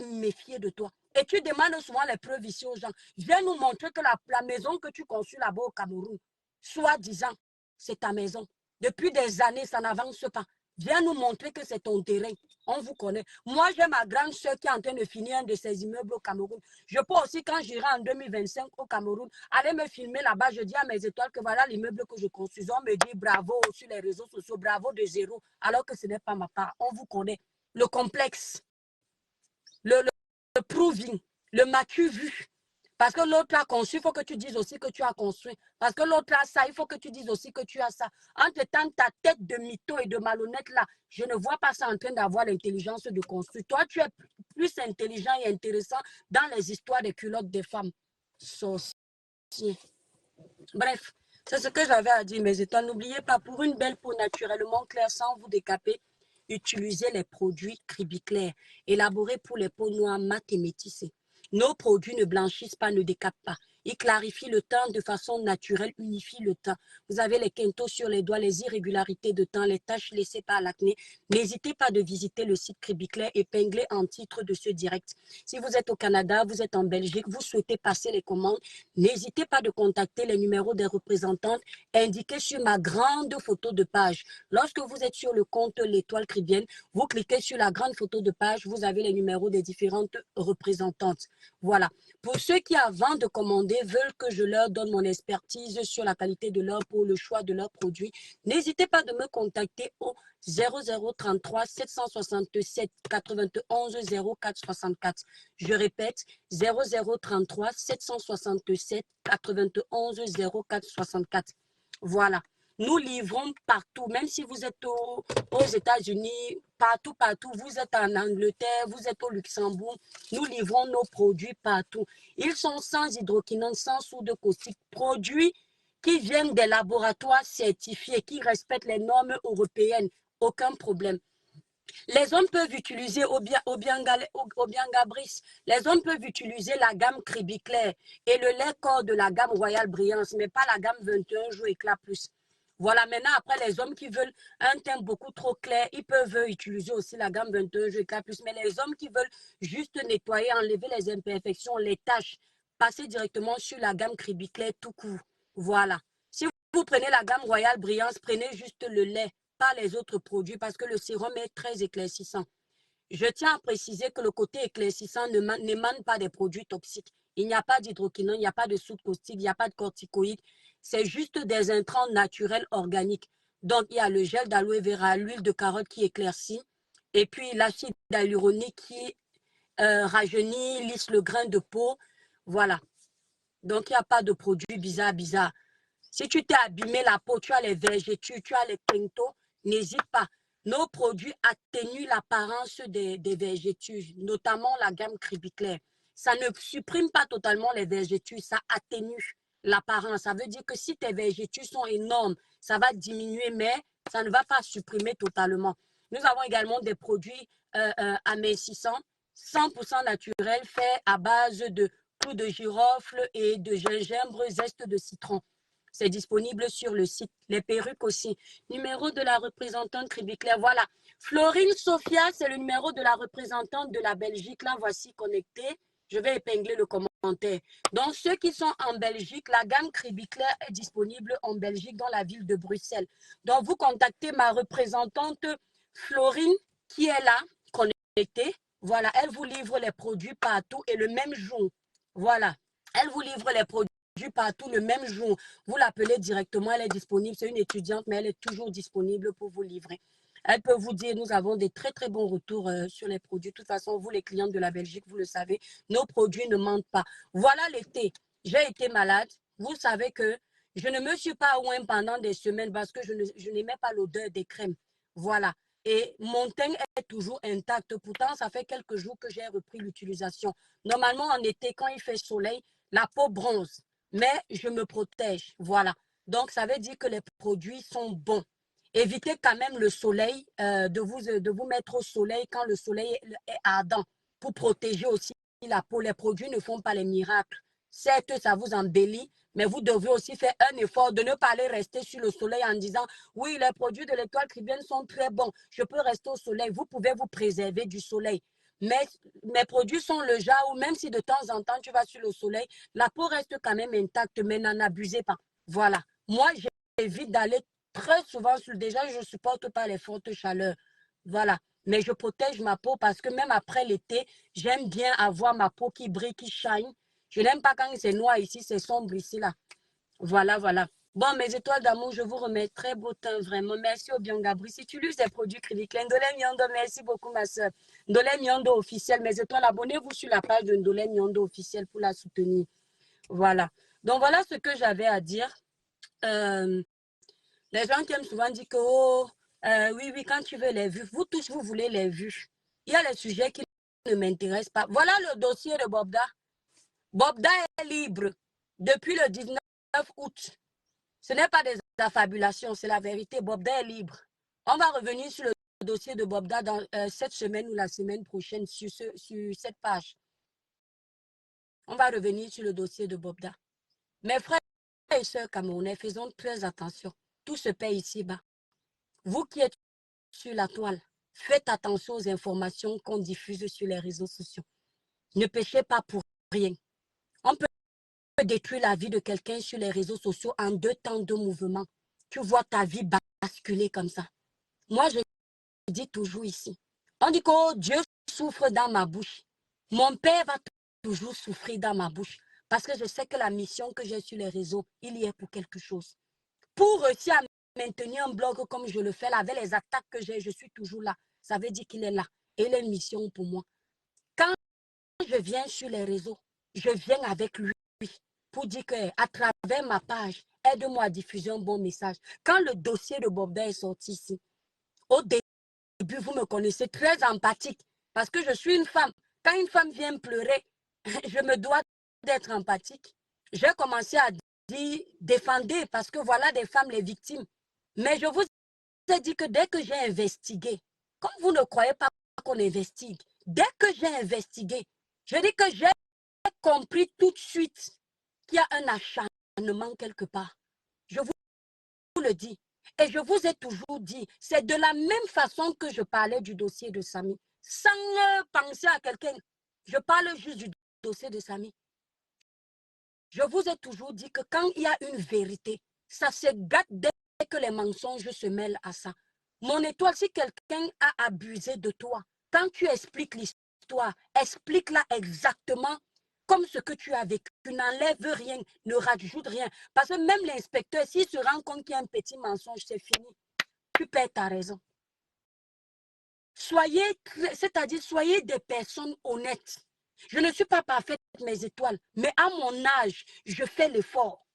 méfier de toi. Et tu demandes souvent les preuves ici aux gens. Viens nous montrer que la maison que tu construis là-bas au Cameroun, soi-disant, c'est ta maison. Depuis des années, ça n'avance pas. Viens nous montrer que c'est ton terrain. On vous connaît. Moi, j'ai ma grande soeur qui est en train de finir un de ses immeubles au Cameroun. Je peux aussi, quand j'irai en 2025 au Cameroun, aller me filmer là-bas. Je dis à mes étoiles que voilà l'immeuble que je construis. On me dit bravo sur les réseaux sociaux, bravo de zéro, alors que ce n'est pas ma part. On vous connaît. Le complexe, le proving, le m'as-tu vu? Parce que l'autre a conçu, il faut que tu dises aussi que tu as construit. Parce que l'autre a ça, il faut que tu dises aussi que tu as ça. Entre-temps, ta tête de mytho et de malhonnête là, je ne vois pas ça en train d'avoir l'intelligence de construire. Toi, tu es plus intelligent et intéressant dans les histoires des culottes des femmes. Sorcier. Bref, c'est ce que j'avais à dire, mes étoiles. N'oubliez pas, pour une belle peau naturellement claire, sans vous décaper, utilisez les produits Cribiclair, élaborés pour les peaux noires mates et métissées. Nos produits ne blanchissent pas, ne décapent pas. Il clarifie le teint de façon naturelle, unifie le teint. Vous avez les quintos sur les doigts, les irrégularités de teint, les taches laissées par l'acné. N'hésitez pas de visiter le site Cribiclair épinglé en titre de ce direct. Si vous êtes au Canada, vous êtes en Belgique, vous souhaitez passer les commandes, n'hésitez pas de contacter les numéros des représentantes indiqués sur ma grande photo de page. Lorsque vous êtes sur le compte L'Étoile Cribienne, vous cliquez sur la grande photo de page, vous avez les numéros des différentes représentantes. Voilà. Pour ceux qui, avant de commander, veulent que je leur donne mon expertise sur la qualité de leur peau, le choix de leurs produits, n'hésitez pas de me contacter au 0033 767 91 04 64. Je répète, 0033 767 91 04 64. Voilà. Nous livrons partout, même si vous êtes aux États-Unis, partout, vous êtes en Angleterre, vous êtes au Luxembourg, nous livrons nos produits partout. Ils sont sans hydroquinone, sans soude caustique, produits qui viennent des laboratoires certifiés, qui respectent les normes européennes, aucun problème. Les hommes peuvent utiliser Obiangabris. Les hommes peuvent utiliser la gamme Cribiclair et le lait corps de la gamme Royal Brillance, mais pas la gamme 21 jours éclat plus. Voilà, maintenant, après, les hommes qui veulent un teint beaucoup trop clair, ils peuvent utiliser aussi la gamme 21 jours éclat plus. Mais les hommes qui veulent juste nettoyer, enlever les imperfections, les taches, passer directement sur la gamme Cribiclair tout court. Voilà. Si vous prenez la gamme Royal Brillance, prenez juste le lait, pas les autres produits, parce que le sérum est très éclaircissant. Je tiens à préciser que le côté éclaircissant n'émane pas des produits toxiques. Il n'y a pas d'hydroquinone, il n'y a pas de soude caustique, il n'y a pas de corticoïdes. C'est juste des intrants naturels organiques. Donc, il y a le gel d'aloe vera, l'huile de carotte qui éclaircit, et puis l'acide hyaluronique qui rajeunit, lisse le grain de peau. Voilà. Donc, il n'y a pas de produits bizarres. Si tu t'es abîmé la peau, tu as les vergetures, tu as les quintos, n'hésite pas. Nos produits atténuent l'apparence des vergetures, notamment la gamme Cribiclair. Ça ne supprime pas totalement les vergetures, ça atténue l'apparence. Ça veut dire que si tes vergetures sont énormes, ça va diminuer, mais ça ne va pas supprimer totalement. Nous avons également des produits amincissants, 100% naturels, faits à base de clous de girofle et de gingembre, zeste de citron. C'est disponible sur le site. Les perruques aussi. Numéro de la représentante Cribiclair. Voilà. Florine Sophia, c'est le numéro de la représentante de la Belgique. Là, voici connecté. Je vais épingler le commentaire. Donc, ceux qui sont en Belgique, la gamme Cribiclair est disponible en Belgique, dans la ville de Bruxelles. Donc, vous contactez ma représentante Florine, qui est là, connectée. Voilà, elle vous livre les produits partout et le même jour. Voilà, elle vous livre les produits partout le même jour. Vous l'appelez directement, elle est disponible. C'est une étudiante, mais elle est toujours disponible pour vous livrer. Elle peut vous dire, nous avons des très, très bons retours sur les produits. De toute façon, vous, les clients de la Belgique, vous le savez, nos produits ne mentent pas. Voilà l'été. J'ai été malade. Vous savez que je ne me suis pas oint pendant des semaines parce que je n'aimais pas l'odeur des crèmes. Voilà. Et mon teint est toujours intact. Pourtant, ça fait quelques jours que j'ai repris l'utilisation. Normalement, en été, quand il fait soleil, la peau bronze. Mais je me protège. Voilà. Donc, ça veut dire que les produits sont bons. Évitez quand même le soleil, de vous mettre au soleil quand le soleil est ardent pour protéger aussi la peau. Les produits ne font pas les miracles. Certes, ça vous embellit, mais vous devez aussi faire un effort de ne pas aller rester sur le soleil en disant « Oui, les produits de l'Étoile Cribienne sont très bons. Je peux rester au soleil. » Vous pouvez vous préserver du soleil. Mais mes produits sont le genre où même si de temps en temps tu vas sur le soleil, la peau reste quand même intacte, mais n'en abusez pas. Voilà. Moi, j'évite d'aller très souvent déjà, je ne supporte pas les fortes chaleurs. Voilà. Mais je protège ma peau parce que même après l'été, j'aime bien avoir ma peau qui brille, qui shine. Je n'aime pas quand c'est noir ici, c'est sombre ici, là. Voilà, voilà. Bon, mes étoiles d'amour, je vous remets très beau teint, vraiment. Merci Obiangabris. Si tu utilises des produits Cribiclair, Ndolé Miondo, merci beaucoup, ma soeur. Ndolé Miondo officiel. Mes étoiles, abonnez-vous sur la page de Ndolé Miondo officiel pour la soutenir. Voilà. Donc, voilà ce que j'avais à dire. Les gens qui aiment souvent dire que, oh, oui, quand tu veux les vues, vous tous, vous voulez les vues. Il y a les sujets qui ne m'intéressent pas. Voilà le dossier de Bobda. Bobda est libre depuis le 19 août. Ce n'est pas des affabulations, c'est la vérité. Bobda est libre. On va revenir sur le dossier de Bobda dans cette semaine ou la semaine prochaine sur cette page. On va revenir sur le dossier de Bobda. Mes frères et sœurs camerounais, faisons très attention. Tout se paie ici-bas. Vous qui êtes sur la toile, faites attention aux informations qu'on diffuse sur les réseaux sociaux. Ne péchez pas pour rien. On peut détruire la vie de quelqu'un sur les réseaux sociaux en 2 temps, 2 mouvements. Tu vois ta vie basculer comme ça. Moi, je dis toujours ici. On dit que oh, Dieu souffre dans ma bouche. Mon père va toujours souffrir dans ma bouche. Parce que je sais que la mission que j'ai sur les réseaux, il y est pour quelque chose. Pour réussir à maintenir un blog comme je le fais là, avec les attaques que j'ai, je suis toujours là. Ça veut dire qu'il est là. Et il a une mission pour moi. Quand je viens sur les réseaux, je viens avec lui pour dire qu'à travers ma page, aide-moi à diffuser un bon message. Quand le dossier de Bobda est sorti ici, au début, vous me connaissez très empathique parce que je suis une femme. Quand une femme vient pleurer, je me dois d'être empathique. J'ai commencé à dire défendez parce que voilà des femmes les victimes. Mais je vous ai dit que dès que j'ai investigué, comme vous ne croyez pas qu'on investigue, dès que j'ai investigué, je dis que j'ai compris tout de suite qu'il y a un acharnement quelque part. Je vous le dis. Et je vous ai toujours dit, c'est de la même façon que je parlais du dossier de Samy, sans penser à quelqu'un. Je parle juste du dossier de Samy. Je vous ai toujours dit que quand il y a une vérité, ça se gâte dès que les mensonges se mêlent à ça. Mon étoile, si quelqu'un a abusé de toi, quand tu expliques l'histoire, explique-la exactement comme ce que tu as vécu. Tu n'enlèves rien, ne rajoute rien. Parce que même l'inspecteur, s'il se rend compte qu'il y a un petit mensonge, c'est fini. Tu perds ta raison. Soyez, c'est-à-dire, soyez des personnes honnêtes. Je ne suis pas parfaite, mes étoiles, mais à mon âge, je fais l'effort.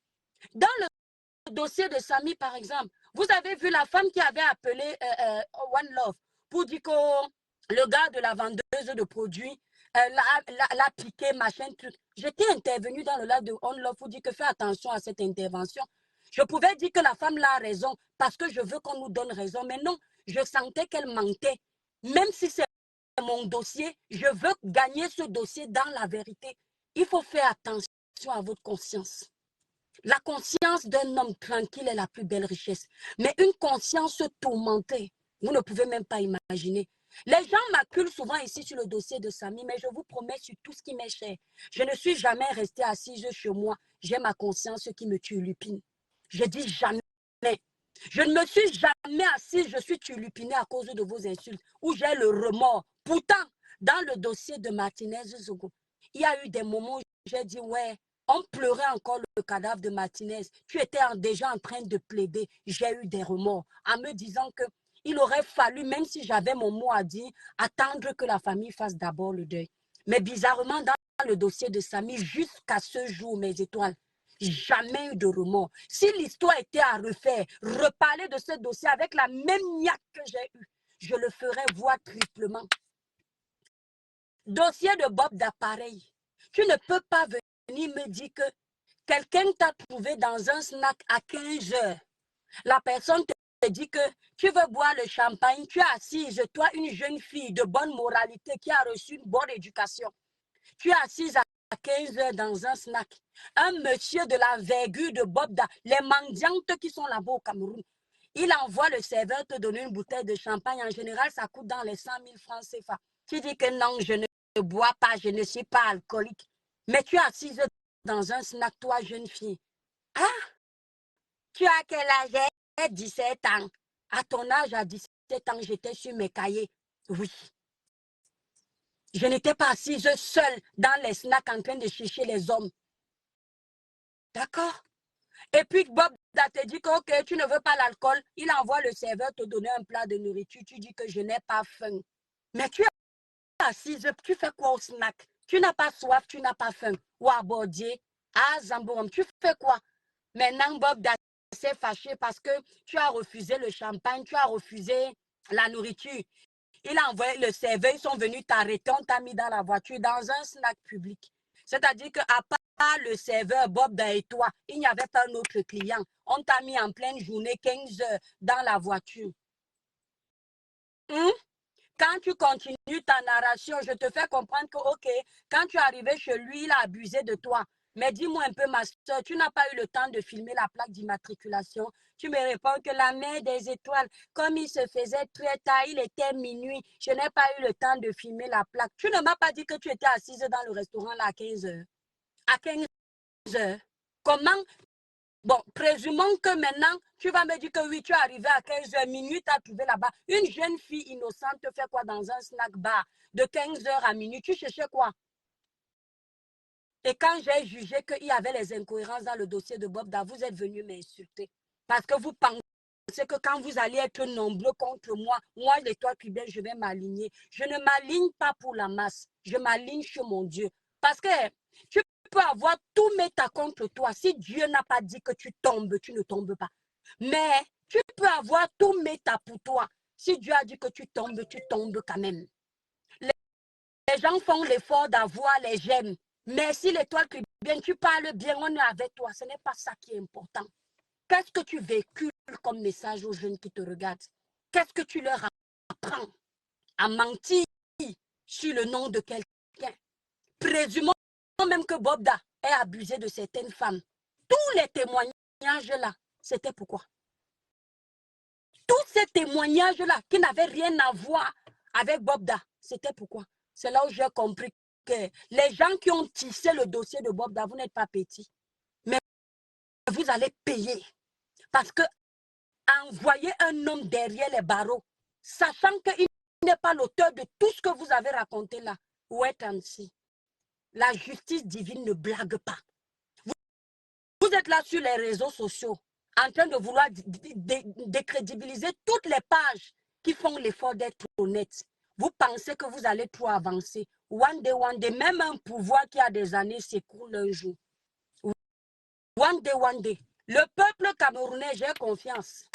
Dans le dossier de Samy, par exemple, vous avez vu la femme qui avait appelé One Love pour dire que le gars de la vendeuse de produits l'a piqué, machin, truc. J'étais intervenue dans le live de One Love pour dire que fais attention à cette intervention. Je pouvais dire que la femme là a raison parce que je veux qu'on nous donne raison, mais non, je sentais qu'elle mentait. Même si c'est mon dossier, je veux gagner ce dossier dans la vérité. Il faut faire attention à votre conscience. La conscience d'un homme tranquille est la plus belle richesse. Mais une conscience tourmentée, vous ne pouvez même pas imaginer. Les gens m'acculent souvent ici sur le dossier de Samy, mais je vous promets sur tout ce qui m'est cher. Je ne suis jamais restée assise chez moi. J'ai ma conscience qui me turlupine. Je dis jamais. Je ne me suis jamais assise, je suis turlupinée à cause de vos insultes, où j'ai le remords. Pourtant, dans le dossier de Martinez Zogo, il y a eu des moments où j'ai dit, ouais, on pleurait encore le cadavre de Martinez. Tu étais déjà en train de plaider. J'ai eu des remords en me disant qu'il aurait fallu, même si j'avais mon mot à dire, attendre que la famille fasse d'abord le deuil. Mais bizarrement, dans le dossier de Samy, jusqu'à ce jour, mes étoiles, jamais eu de remords. Si l'histoire était à refaire, reparler de ce dossier avec la même niaque que j'ai eue, je le ferais voire triplement. Dossier de Bob d'appareil. Tu ne peux pas venir me dire que quelqu'un t'a trouvé dans un snack à 15 heures. La personne te dit que tu veux boire le champagne, tu es assise, toi une jeune fille de bonne moralité qui a reçu une bonne éducation. Tu es assise à 15 heures dans un snack. Un monsieur de la vergure de Bob, les mendiantes qui sont là-bas au Cameroun, il envoie le serveur te donner une bouteille de champagne. En général, ça coûte dans les 100 000 francs CFA. Tu dis que non, je ne bois pas, je ne suis pas alcoolique. Mais tu es assise dans un snack, toi, jeune fille. Ah, tu as quel âge? 17 ans. À ton âge, à 17 ans, j'étais sur mes cahiers. Oui. Je n'étais pas assise seule dans les snacks en train de chercher les hommes. D'accord? Et puis Bob te dit que ok, tu ne veux pas l'alcool. Il envoie le serveur te donner un plat de nourriture. Tu dis que je n'ai pas faim. Mais tu es assise, tu fais quoi au snack? Tu n'as pas soif, tu n'as pas faim. Ou à Bordier, à Zamborom, tu fais quoi? Maintenant, Bob s'est fâché parce que tu as refusé le champagne, tu as refusé la nourriture. Il a envoyé le serveur, ils sont venus t'arrêter, on t'a mis dans la voiture, dans un snack public. C'est-à-dire qu'à part le serveur, Bob et toi, il n'y avait pas un autre client. On t'a mis en pleine journée, 15 heures, dans la voiture. Quand tu continues ta narration, je te fais comprendre que, ok, quand tu es arrivé chez lui, il a abusé de toi. Mais dis-moi un peu, ma soeur, tu n'as pas eu le temps de filmer la plaque d'immatriculation. Tu me réponds que la mer des étoiles, comme il se faisait très tard, il était minuit, je n'ai pas eu le temps de filmer la plaque. Tu ne m'as pas dit que tu étais assise dans le restaurant là à 15 heures. À 15 heures. Comment? Bon, présumons que maintenant, tu vas me dire que oui, tu es arrivé à 15 heures, minuit, tu as trouvé là-bas. Une jeune fille innocente te fait quoi dans un snack bar de 15 heures à minuit? Tu cherchais quoi? Et quand j'ai jugé qu'il y avait les incohérences dans le dossier de Bob Da, vous êtes venu m'insulter. Parce que vous pensez que quand vous allez être nombreux contre moi, moi, l'étoile cubaine, je vais m'aligner. Je ne m'aligne pas pour la masse. Je m'aligne sur mon Dieu. Parce que tu peux avoir tout méta contre toi. Si Dieu n'a pas dit que tu tombes, tu ne tombes pas. Mais tu peux avoir tout méta pour toi. Si Dieu a dit que tu tombes quand même. Les gens font l'effort d'avoir les gemmes. Mais si l'étoile cubaine, tu parles bien, on est avec toi. Ce n'est pas ça qui est important. Qu'est-ce que tu véhicules comme message aux jeunes qui te regardent? Qu'est-ce que tu leur apprends? À mentir sur le nom de quelqu'un. Présumons même que Bob Da ait abusé de certaines femmes. Tous les témoignages là, c'était pourquoi? Tous ces témoignages-là qui n'avaient rien à voir avec Bob Da, c'était pourquoi? C'est là où j'ai compris que les gens qui ont tissé le dossier de Bob Da, vous n'êtes pas petits. Mais vous allez payer. Parce que envoyer un homme derrière les barreaux, sachant qu'il n'est pas l'auteur de tout ce que vous avez raconté là, wait and see. La justice divine ne blague pas. Vous êtes là sur les réseaux sociaux, en train de vouloir décrédibiliser toutes les pages qui font l'effort d'être honnêtes. Vous pensez que vous allez trop avancer. One day, même un pouvoir qui a des années s'écroule un jour. One day. Le peuple camerounais, j'ai confiance.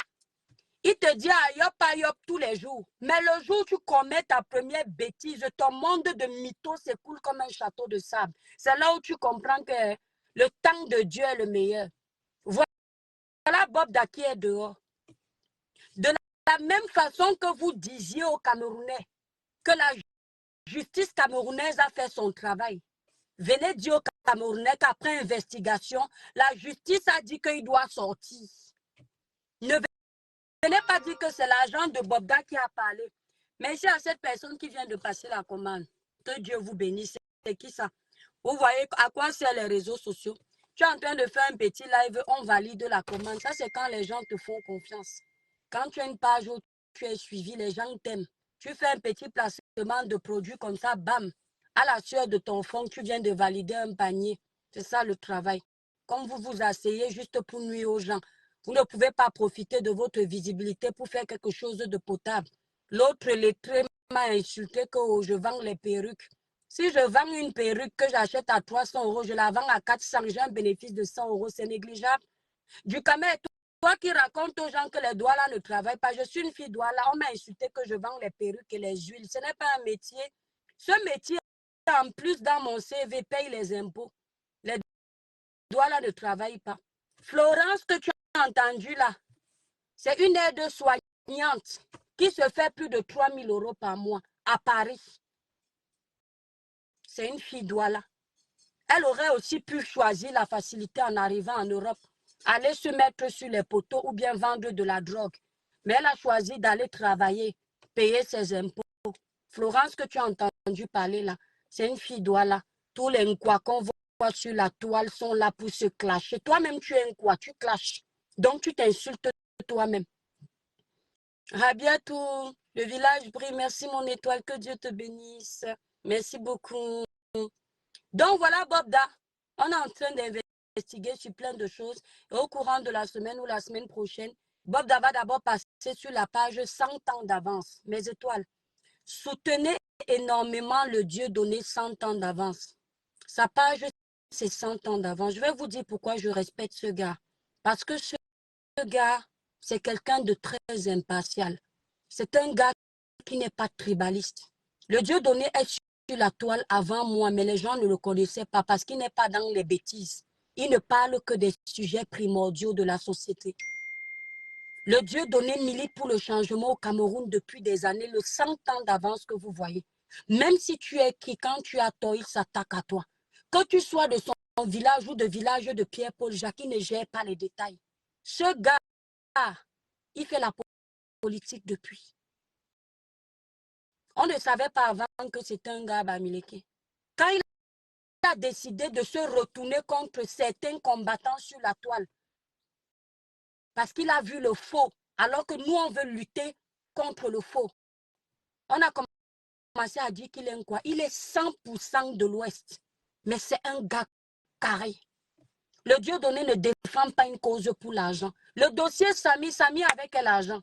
Il te dit ayop tous les jours. Mais le jour où tu commets ta première bêtise, ton monde de mythos s'écoule comme un château de sable. C'est là où tu comprends que le temps de Dieu est le meilleur. Voilà Bob Da qui est dehors. De la même façon que vous disiez aux Camerounais que la justice camerounaise a fait son travail. Venez dire aux Camerounais qu'après investigation, la justice a dit qu'il doit sortir. Ne venez pas dire que c'est l'agent de Bob Da qui a parlé. Mais c'est à cette personne qui vient de passer la commande. Que Dieu vous bénisse. C'est qui ça? Vous voyez à quoi servent les réseaux sociaux? Tu es en train de faire un petit live, on valide la commande. Ça, c'est quand les gens te font confiance. Quand tu as une page où tu es suivi, les gens t'aiment. Tu fais un petit placement de produits comme ça, bam. À la sueur de ton fond, tu viens de valider un panier. C'est ça le travail. Comme vous vous asseyez juste pour nuire aux gens. Vous ne pouvez pas profiter de votre visibilité pour faire quelque chose de potable. L'autre lettré m'a insulté que je vends les perruques. Si je vends une perruque que j'achète à 300 €, je la vends à 400, j'ai un bénéfice de 100 €, c'est négligeable. Du Cameroun, toi qui racontes aux gens que les doigts là ne travaillent pas, je suis une fille doigt là, on m'a insulté que je vends les perruques et les huiles. Ce n'est pas un métier. Ce métier, en plus dans mon CV, paye les impôts. Les doigts là ne travaillent pas. Florence, que tu as entendu là, c'est une aide-soignante qui se fait plus de 3 000 € par mois à Paris. C'est une fille Douala. Elle aurait aussi pu choisir la facilité en arrivant en Europe, aller se mettre sur les poteaux ou bien vendre de la drogue. Mais elle a choisi d'aller travailler, payer ses impôts. Florence, que tu as entendu parler là, c'est une fille Douala. Tous les Nkwa qu'on voit sur la toile sont là pour se clasher. Toi-même, tu es Nkwa, tu clashes. Donc, tu t'insultes toi-même. Rabiatou, le village brille. Merci mon étoile, que Dieu te bénisse. Merci beaucoup. Donc voilà Bob Da, on est en train d'investiguer sur plein de choses. Et au courant de la semaine ou la semaine prochaine, Bob Da va d'abord passer sur la page 100 ans d'avance. Mes étoiles, soutenez énormément le Dieu donné 100 ans d'avance. Sa page, c'est 100 ans d'avance. Je vais vous dire pourquoi je respecte ce gars. Parce que ce gars, c'est quelqu'un de très impartial. C'est un gars qui n'est pas tribaliste. Le Dieu donné est sur la toile avant moi, mais les gens ne le connaissaient pas parce qu'il n'est pas dans les bêtises. Il ne parle que des sujets primordiaux de la société. Le Dieu donné milite pour le changement au Cameroun depuis des années, le 100 ans d'avance que vous voyez. Même si tu es qui, quand tu as tort, il s'attaque à toi. Que tu sois de son village ou de village de Pierre-Paul Jacques, il ne gère pas les détails. Ce gars, il fait la politique depuis. On ne savait pas avant que c'était un gars Bamileke. Quand il a décidé de se retourner contre certains combattants sur la toile, parce qu'il a vu le faux, alors que nous, on veut lutter contre le faux. On a commencé à dire qu'il est quoi? Il est 100% de l'Ouest, mais c'est un gars carré. Le Dieudonné ne défend pas une cause pour l'argent. Le dossier Samy avec quel argent?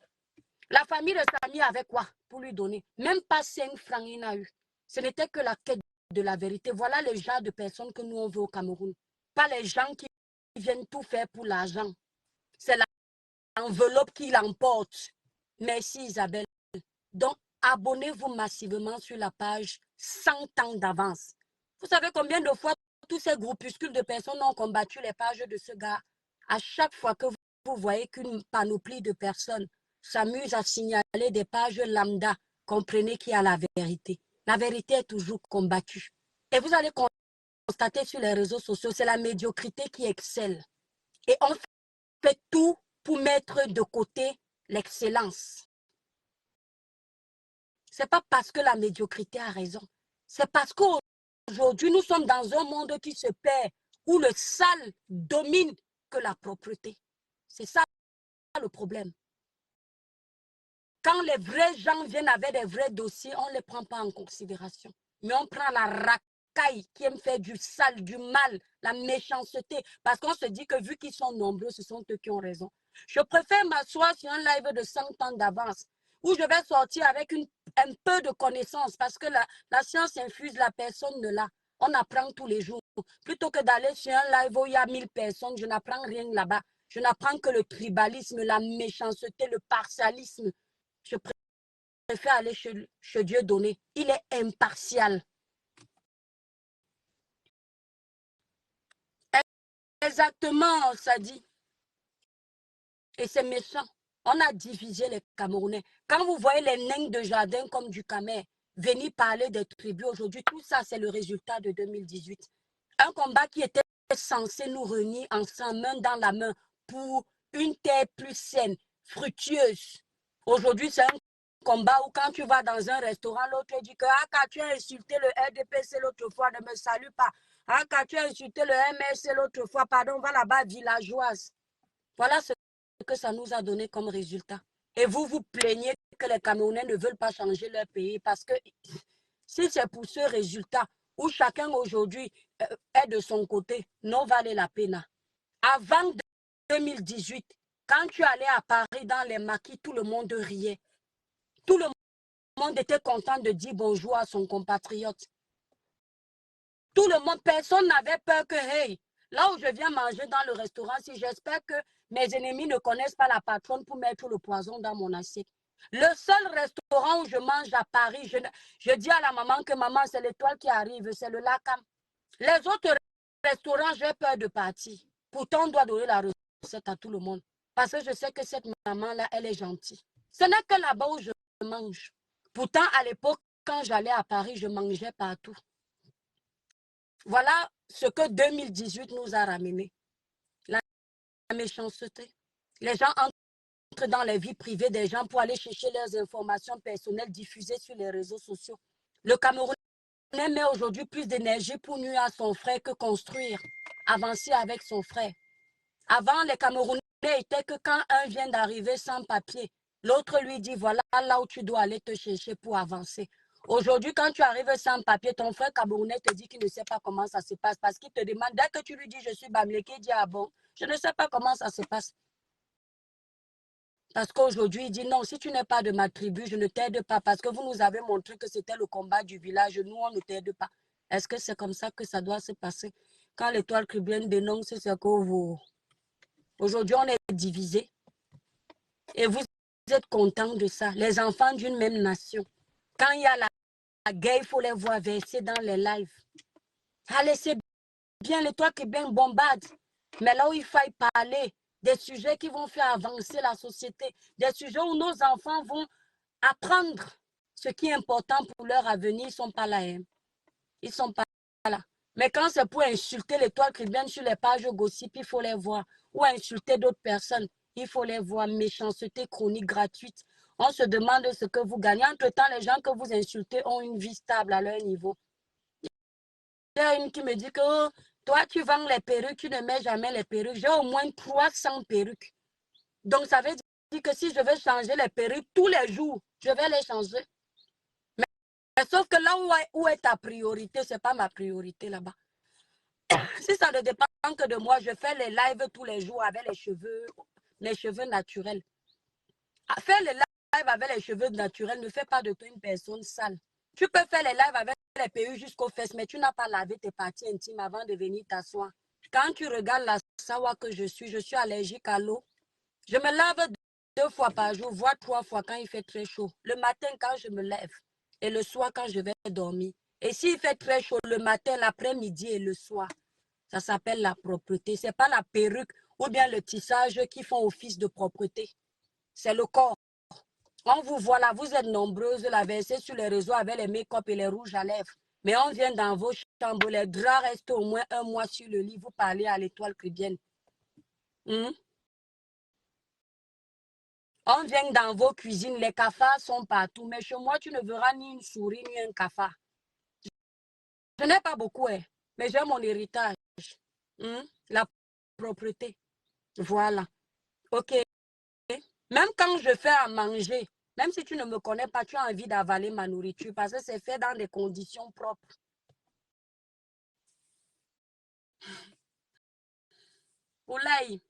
La famille de Samy avec quoi pour lui donner? Même pas 5 francs il n'a eu. Ce n'était que la quête de la vérité. Voilà le genre de personnes que nous on veut au Cameroun. Pas les gens qui viennent tout faire pour l'argent. C'est l'enveloppe qui l'emporte. Merci Isabelle. Donc, abonnez-vous massivement sur la page 100 ans d'avance. Vous savez combien de fois tous ces groupuscules de personnes ont combattu les pages de ce gars? À chaque fois que vous voyez qu'une panoplie de personnes s'amuse à signaler des pages lambda, comprenez qu'il y a la vérité. La vérité est toujours combattue. Et vous allez constater sur les réseaux sociaux, c'est la médiocrité qui excelle. Et on fait tout pour mettre de côté l'excellence. Ce n'est pas parce que la médiocrité a raison. C'est parce qu'aujourd'hui, nous sommes dans un monde qui se perd, où le sale domine que la propreté. C'est ça le problème. Quand les vrais gens viennent avec des vrais dossiers, on ne les prend pas en considération. Mais on prend la racaille qui aime faire du sale, du mal, la méchanceté. Parce qu'on se dit que vu qu'ils sont nombreux, ce sont eux qui ont raison. Je préfère m'asseoir sur un live de 100 ans d'avance où je vais sortir avec un peu de connaissances parce que la science infuse, la personne ne l'a. On apprend tous les jours. Plutôt que d'aller sur un live où il y a 1000 personnes, je n'apprends rien là-bas. Je n'apprends que le tribalisme, la méchanceté, le partialisme. Je préfère aller chez Dieudonné. Il est impartial. Exactement, ça dit. Et c'est méchant. On a divisé les Camerounais. Quand vous voyez les nains de jardin comme du Camer venir parler des tribus aujourd'hui, tout ça, c'est le résultat de 2018. Un combat qui était censé nous réunir ensemble, main dans la main, pour une terre plus saine, fructueuse. Aujourd'hui, c'est un combat où quand tu vas dans un restaurant, l'autre dit que quand tu as insulté le RDPC l'autre fois, ne me salue pas. Quand tu as insulté le MRC l'autre fois, pardon, va là-bas, villageoise. Voilà ce que ça nous a donné comme résultat. Et vous vous plaignez que les Camerounais ne veulent pas changer leur pays parce que si c'est pour ce résultat où chacun aujourd'hui est de son côté, non valait la peine. Avant 2018, quand tu allais à Paris dans les maquis, tout le monde riait. Tout le monde était content de dire bonjour à son compatriote. Tout le monde, personne n'avait peur que, hey, là où je viens manger dans le restaurant, si j'espère que mes ennemis ne connaissent pas la patronne pour mettre le poison dans mon assiette. Le seul restaurant où je mange à Paris, je dis à la maman que maman, c'est l'étoile qui arrive, c'est le Lacam. Les autres restaurants, j'ai peur de partir. Pourtant, on doit donner la recette à tout le monde. Parce que je sais que cette maman-là, elle est gentille. Ce n'est que là-bas où je mange. Pourtant, à l'époque, quand j'allais à Paris, je mangeais partout. Voilà ce que 2018 nous a ramené. La méchanceté. Les gens entrent dans les vies privées des gens pour aller chercher leurs informations personnelles diffusées sur les réseaux sociaux. Le Camerounais met aujourd'hui plus d'énergie pour nuire à son frère que construire, avancer avec son frère. Avant, les Camerounais étaient que quand un vient d'arriver sans papier, l'autre lui dit voilà là où tu dois aller te chercher pour avancer. Aujourd'hui, quand tu arrives sans papier, ton frère camerounais te dit qu'il ne sait pas comment ça se passe parce qu'il te demande, dès que tu lui dis je suis Bamileke, il dit ah bon, je ne sais pas comment ça se passe. Parce qu'aujourd'hui, il dit non, si tu n'es pas de ma tribu, je ne t'aide pas parce que vous nous avez montré que c'était le combat du village, nous on ne t'aide pas. Est-ce que c'est comme ça que ça doit se passer? Quand l'étoile cubaine dénonce ce que vous... Aujourd'hui, on est divisés. Et vous êtes contents de ça. Les enfants d'une même nation. Quand il y a la guerre, il faut les voir verser dans les lives. Allez, c'est bien l'étoile cubaine bombarde. Mais là où il faille parler des sujets qui vont faire avancer la société, des sujets où nos enfants vont apprendre ce qui est important pour leur avenir, ils ne sont pas là. Hein. Ils ne sont pas là. Mais quand c'est pour insulter l'étoile chrétienne sur les pages gossip, il faut les voir. Ou insulter d'autres personnes, il faut les voir. Méchanceté chronique gratuite. On se demande ce que vous gagnez. Entre-temps, les gens que vous insultez ont une vie stable à leur niveau. Il y a une qui me dit que oh, toi, tu vends les perruques, tu ne mets jamais les perruques. J'ai au moins 300 perruques. Donc, ça veut dire que si je veux changer les perruques tous les jours, je vais les changer. Mais sauf que là où est ta priorité, ce n'est pas ma priorité là-bas. Si ça ne dépend que de moi, je fais les lives tous les jours avec les cheveux naturels. Faire les lives avec les cheveux naturels ne fait pas de toi une personne sale. Tu peux faire les lives avec les perruques jusqu'aux fesses, mais tu n'as pas lavé tes parties intimes avant de venir t'asseoir. Quand tu regardes la sawa que je suis allergique à l'eau. Je me lave 2 fois par jour, voire 3 fois quand il fait très chaud. Le matin quand je me lève et le soir quand je vais dormir. Et s'il fait très chaud le matin, l'après-midi et le soir, ça s'appelle la propreté. Ce n'est pas la perruque ou bien le tissage qui font office de propreté. C'est le corps. On vous voit là, vous êtes nombreuses la verser sur les réseaux avec les make-up et les rouges à lèvres. Mais on vient dans vos chambres, les draps restent au moins 1 mois sur le lit. Vous parlez à l'étoile chrétienne. On vient dans vos cuisines, les cafards sont partout. Mais chez moi, tu ne verras ni une souris, ni un cafard. Je n'ai pas beaucoup, mais j'ai mon héritage. La propreté. Voilà. OK. Même quand je fais à manger, même si tu ne me connais pas, tu as envie d'avaler ma nourriture parce que c'est fait dans des conditions propres. Oulaï.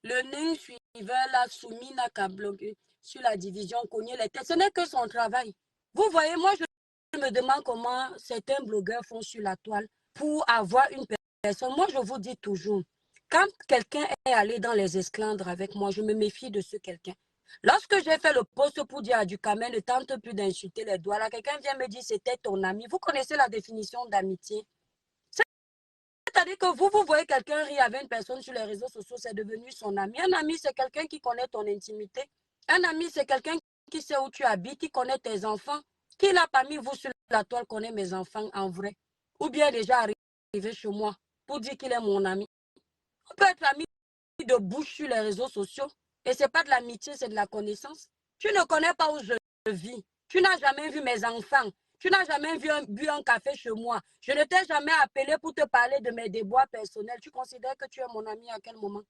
Le nain suiveur l'a soumis n'a qu'à bloquer sur la division, cogner les têtes. Ce n'est que son travail. Vous voyez, moi, je me demande comment certains blogueurs font sur la toile pour avoir une personne. Moi, je vous dis toujours, quand quelqu'un est allé dans les esclandres avec moi, je me méfie de ce quelqu'un. Lorsque j'ai fait le post pour dire à Ducamel, ne tente plus d'insulter les doigts, là, quelqu'un vient me dire c'était ton ami. Vous connaissez la définition d'amitié? C'est-à-dire que vous voyez quelqu'un rire avec une personne sur les réseaux sociaux, c'est devenu son ami. Un ami, c'est quelqu'un qui connaît ton intimité. Un ami, c'est quelqu'un qui sait où tu habites, qui connaît tes enfants. Qui l'a parmi vous sur la toile connaît mes enfants en vrai? Ou bien déjà arrivé chez moi pour dire qu'il est mon ami. On peut être ami de bouche sur les réseaux sociaux et ce n'est pas de l'amitié, c'est de la connaissance. Tu ne connais pas où je vis. Tu n'as jamais vu mes enfants. Tu n'as jamais bu un café chez moi. Je ne t'ai jamais appelé pour te parler de mes déboires personnels. Tu considères que tu es mon ami à quel moment?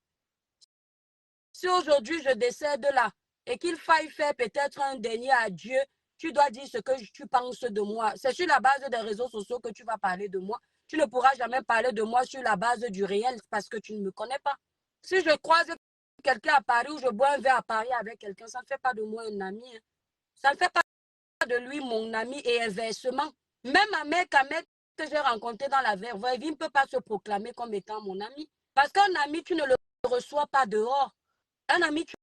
Si aujourd'hui je décède là et qu'il faille faire peut-être un dernier adieu, tu dois dire ce que tu penses de moi. C'est sur la base des réseaux sociaux que tu vas parler de moi. Tu ne pourras jamais parler de moi sur la base du réel parce que tu ne me connais pas. Si je croise quelqu'un à Paris ou je bois un verre à Paris avec quelqu'un, ça ne fait pas de moi un ami. Ça ne fait pas de lui mon ami et inversement. Même Ahmed que j'ai rencontré dans la vraie vie ne peut pas se proclamer comme étant mon ami. Parce qu'un ami, tu ne le reçois pas dehors. Un ami, tu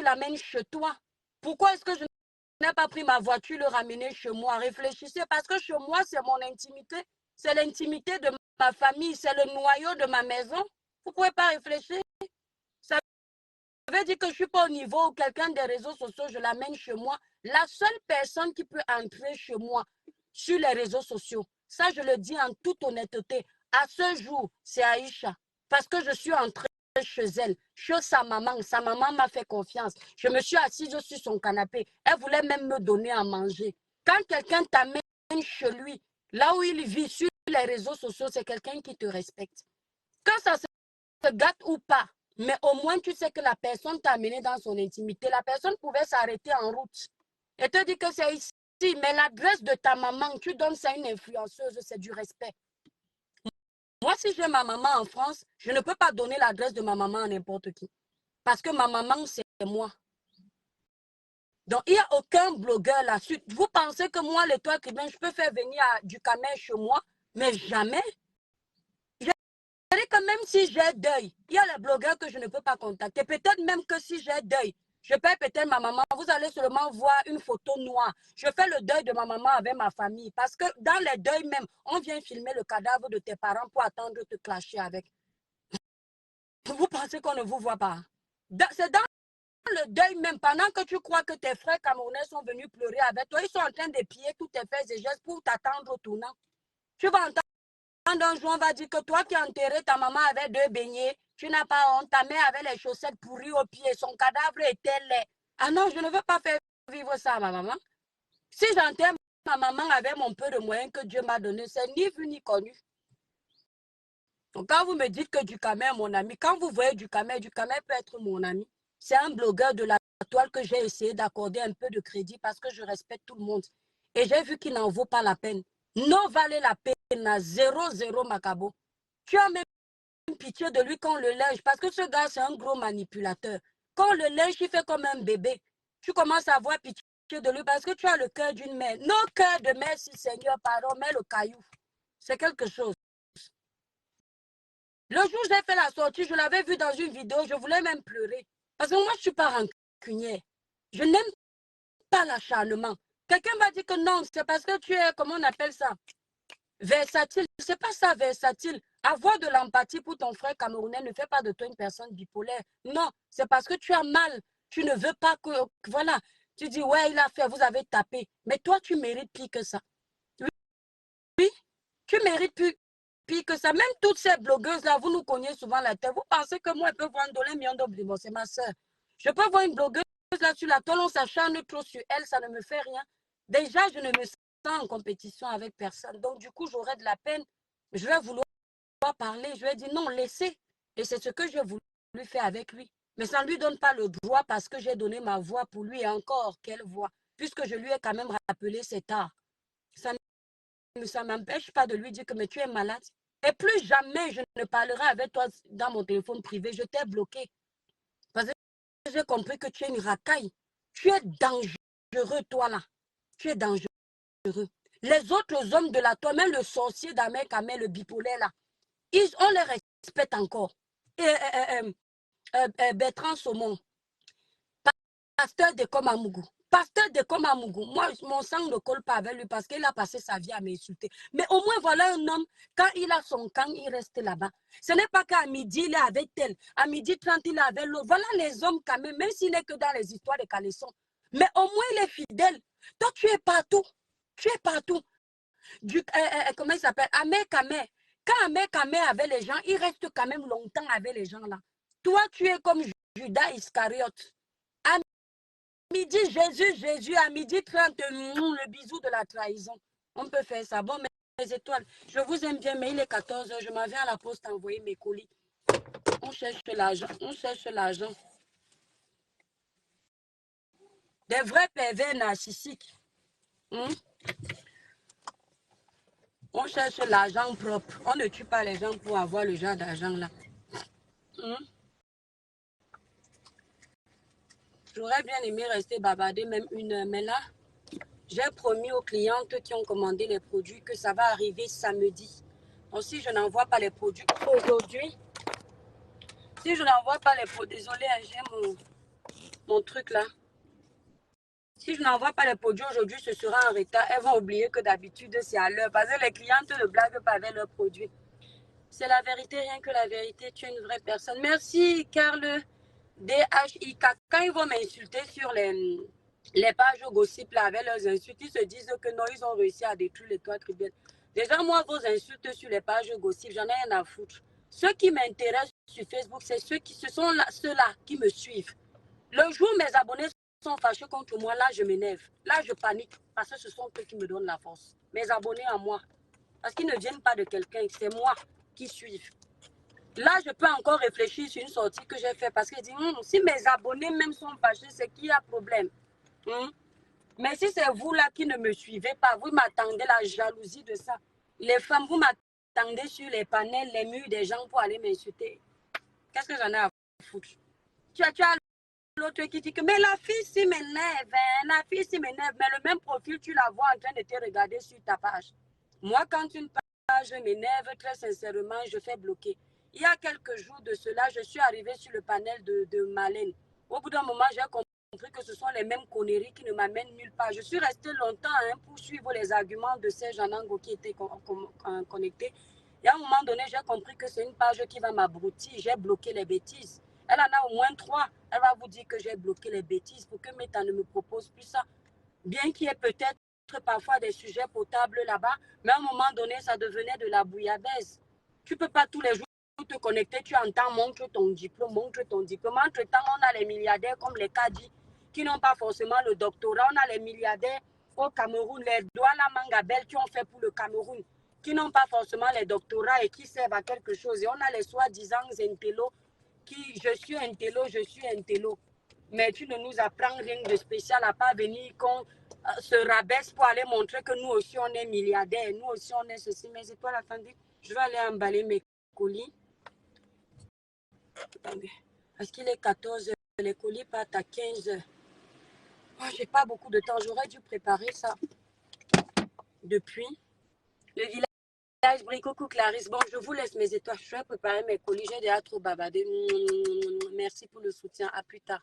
l'amènes chez toi. Pourquoi est-ce que je n'ai pas pris ma voiture, le ramener chez moi? Réfléchissez, parce que chez moi, c'est mon intimité. C'est l'intimité de ma famille, c'est le noyau de ma maison. Vous ne pouvez pas réfléchir. Ça veut dire que je ne suis pas au niveau où quelqu'un des réseaux sociaux, je l'amène chez moi. La seule personne qui peut entrer chez moi sur les réseaux sociaux, ça je le dis en toute honnêteté, à ce jour, c'est Aïcha. Parce que je suis entrée chez elle, chez sa maman m'a fait confiance. Je me suis assise sur son canapé. Elle voulait même me donner à manger. Quand quelqu'un t'amène chez lui, là où il vit, sur les réseaux sociaux, c'est quelqu'un qui te respecte. Quand ça se gâte ou pas, mais au moins tu sais que la personne t'a amené dans son intimité. La personne pouvait s'arrêter en route et te dire que c'est ici. Mais l'adresse de ta maman, tu donnes ça à une influenceuse, c'est du respect. Moi, si j'ai ma maman en France, je ne peux pas donner l'adresse de ma maman à n'importe qui. Parce que ma maman, c'est moi. Donc, il n'y a aucun blogueur là-dessus. Vous pensez que moi, l'étoile chrétienne, je peux faire venir du Camer chez moi, mais jamais. C'est-à-dire que même si j'ai deuil, il y a les blogueurs que je ne peux pas contacter. Peut-être même que si j'ai deuil, je paie peut-être ma maman. Vous allez seulement voir une photo noire. Je fais le deuil de ma maman avec ma famille. Parce que dans les deuils même, on vient filmer le cadavre de tes parents pour attendre de te clasher avec. Vous pensez qu'on ne vous voit pas? C'est dans le deuil même, pendant que tu crois que tes frères camerounais sont venus pleurer avec toi, ils sont en train de piller tous tes faits et gestes pour t'attendre au tournant. Tu vas entendre un jour, on va dire que toi qui as enterré ta maman avec 2 beignets, tu n'as pas honte, ta mère avait les chaussettes pourries aux pieds, son cadavre était laid. Ah non, je ne veux pas faire vivre ça à ma maman. Si j'enterre ma maman avec mon peu de moyens que Dieu m'a donné, c'est ni vu ni connu. Donc quand vous me dites que Ducamé est mon ami, quand vous voyez Ducamé peut être mon ami. C'est un blogueur de la toile que j'ai essayé d'accorder un peu de crédit parce que je respecte tout le monde. Et j'ai vu qu'il n'en vaut pas la peine. Non valait la peine à 0 Macabo. Tu as même pitié de lui quand on le lèche parce que ce gars, c'est un gros manipulateur. Quand on le lèche, il fait comme un bébé. Tu commences à avoir pitié de lui parce que tu as le cœur d'une mère. Non, cœur de mère, si Seigneur, pardon, mais le caillou. C'est quelque chose. Le jour où j'ai fait la sortie, je l'avais vu dans une vidéo, je voulais même pleurer. Parce que moi, je ne suis pas rancunière. Je n'aime pas l'acharnement. Quelqu'un va dire que non, c'est parce que tu es, comment on appelle ça, versatile. C'est pas ça, versatile. Avoir de l'empathie pour ton frère camerounais ne fait pas de toi une personne bipolaire. Non, c'est parce que tu as mal. Tu ne veux pas que, voilà. Tu dis, ouais, il a fait, vous avez tapé. Mais toi, tu mérites pire que ça. Oui, tu mérites pire que ça. Même toutes ces blogueuses-là, vous nous cognez souvent la tête. Vous pensez que moi, je peux voir un dollar million d'obligations. C'est ma soeur. Je peux voir une blogueuse là sur la toile, on s'acharne trop sur elle, ça ne me fait rien. Déjà, je ne me sens en compétition avec personne. Donc, du coup, j'aurais de la peine. Je vais vouloir parler. Je vais dire non, laissez. Et c'est ce que j'ai voulu faire avec lui. Mais ça ne lui donne pas le droit parce que j'ai donné ma voix pour lui. Et encore, quelle voix? Puisque je lui ai quand même rappelé cet art. Ça ne m'empêche pas de lui dire que mais tu es malade. Et plus jamais je ne parlerai avec toi dans mon téléphone privé. Je t'ai bloqué. Parce que j'ai compris que tu es une racaille. Tu es dangereux, toi là. Tu es dangereux. Les autres hommes de la toile, même le sorcier d'Ahmed Kamel, le bipolaire là, on les respecte encore. Bertrand Saumon, pasteur de Komamougou. Pasteur de Komamougou. Moi, mon sang ne colle pas avec lui parce qu'il a passé sa vie à m'insulter. Mais au moins, voilà un homme, quand il a son camp, il reste là-bas. Ce n'est pas qu'à midi, il est avec tel. À midi 30, il est avec l'autre. Voilà les hommes quand même s'il n'est que dans les histoires de caleçons. Mais au moins, il est fidèle. Toi, tu es partout. Tu es partout. Comment il s'appelle? Ahmed Kamé. Quand Ahmed Kamé avait les gens, il reste quand même longtemps avec les gens là. Toi, tu es comme Judas Iscariote. À midi, Jésus, à midi 30, le bisou de la trahison. On peut faire ça. Bon, mes étoiles, je vous aime bien, mais il est 14 h. Je m'en vais à la poste envoyer mes colis. On cherche l'argent. On cherche l'argent. Des vrais pervers narcissiques. On cherche l'argent propre. On ne tue pas les gens pour avoir le genre d'argent là. J'aurais bien aimé rester bavarder même 1 heure, mais là, j'ai promis aux clientes qui ont commandé les produits que ça va arriver samedi. Donc si je n'envoie pas les produits aujourd'hui, si je n'envoie pas les produits, désolé, j'ai mon truc là. Si je n'envoie pas les produits aujourd'hui, ce sera en retard. Elles vont oublier que d'habitude, c'est à l'heure. Parce que les clientes ne blaguent pas avec leurs produits. C'est la vérité, rien que la vérité. Tu es une vraie personne. Merci, Carl DHIK. Quand ils vont m'insulter sur les pages gossip là, avec leurs insultes, ils se disent que non, ils ont réussi à détruire les toits tribunaux. Déjà, moi, vos insultes sur les pages gossip, j'en ai rien à foutre. Ceux qui m'intéressent sur Facebook, c'est ce sont ceux-là qui me suivent. Le jour où mes abonnés sont fâchés contre moi, là, je m'énerve. Là, je panique parce que ce sont eux qui me donnent la force. Mes abonnés à moi. Parce qu'ils ne viennent pas de quelqu'un, c'est moi qui suivent. Là, je peux encore réfléchir sur une sortie que j'ai faite parce que je dis, si mes abonnés même sont fâchés, c'est qu'il y a problème. Mais si c'est vous là qui ne me suivez pas, vous m'attendez la jalousie de ça. Les femmes, vous m'attendez sur les panels, les murs des gens pour aller m'insulter. Qu'est-ce que j'en ai à foutre? Tu as l'autre qui dit que mais la fille s'y m'énerve, la fille s'y m'énerve, mais le même profil, tu la vois en train de te regarder sur ta page. Moi, quand une page m'énerve, très sincèrement, je fais bloquer. Il y a quelques jours de cela, je suis arrivée sur le panel de Malène. Au bout d'un moment, j'ai compris que ce sont les mêmes conneries qui ne m'amènent nulle part. Je suis restée longtemps pour suivre les arguments de ces Janango qui étaient connectés. Et à un moment donné, j'ai compris que c'est une page qui va m'abrutir. J'ai bloqué les bêtises. Elle en a au moins 3. Elle va vous dire que j'ai bloqué les bêtises pour que Meta ne me propose plus ça. Bien qu'il y ait peut-être parfois des sujets potables là-bas, mais à un moment donné, ça devenait de la bouillabaisse. Tu ne peux pas tous les jours te connecter, tu entends, montre ton diplôme, montre ton diplôme. Entre-temps, on a les milliardaires comme les Kadi qui n'ont pas forcément le doctorat. On a les milliardaires au Cameroun, les Douala Mangabel qui ont fait pour le Cameroun, qui n'ont pas forcément les doctorats et qui servent à quelque chose. Et on a les soi-disant intello qui, je suis intello. Mais tu ne nous apprends rien de spécial à pas venir qu'on se rabaisse pour aller montrer que nous aussi on est milliardaires, nous aussi on est ceci. Mais c'est toi la fin. Je vais aller emballer mes colis. Attendez. Parce qu'il est 14 h, les colis partent à 15 h. Oh, j'ai pas beaucoup de temps, j'aurais dû préparer ça depuis. Le village brille, coucou Clarisse. Bon, je vous laisse mes étoiles, je vais préparer mes colis, j'ai déjà trop babadé. Merci pour le soutien, à plus tard.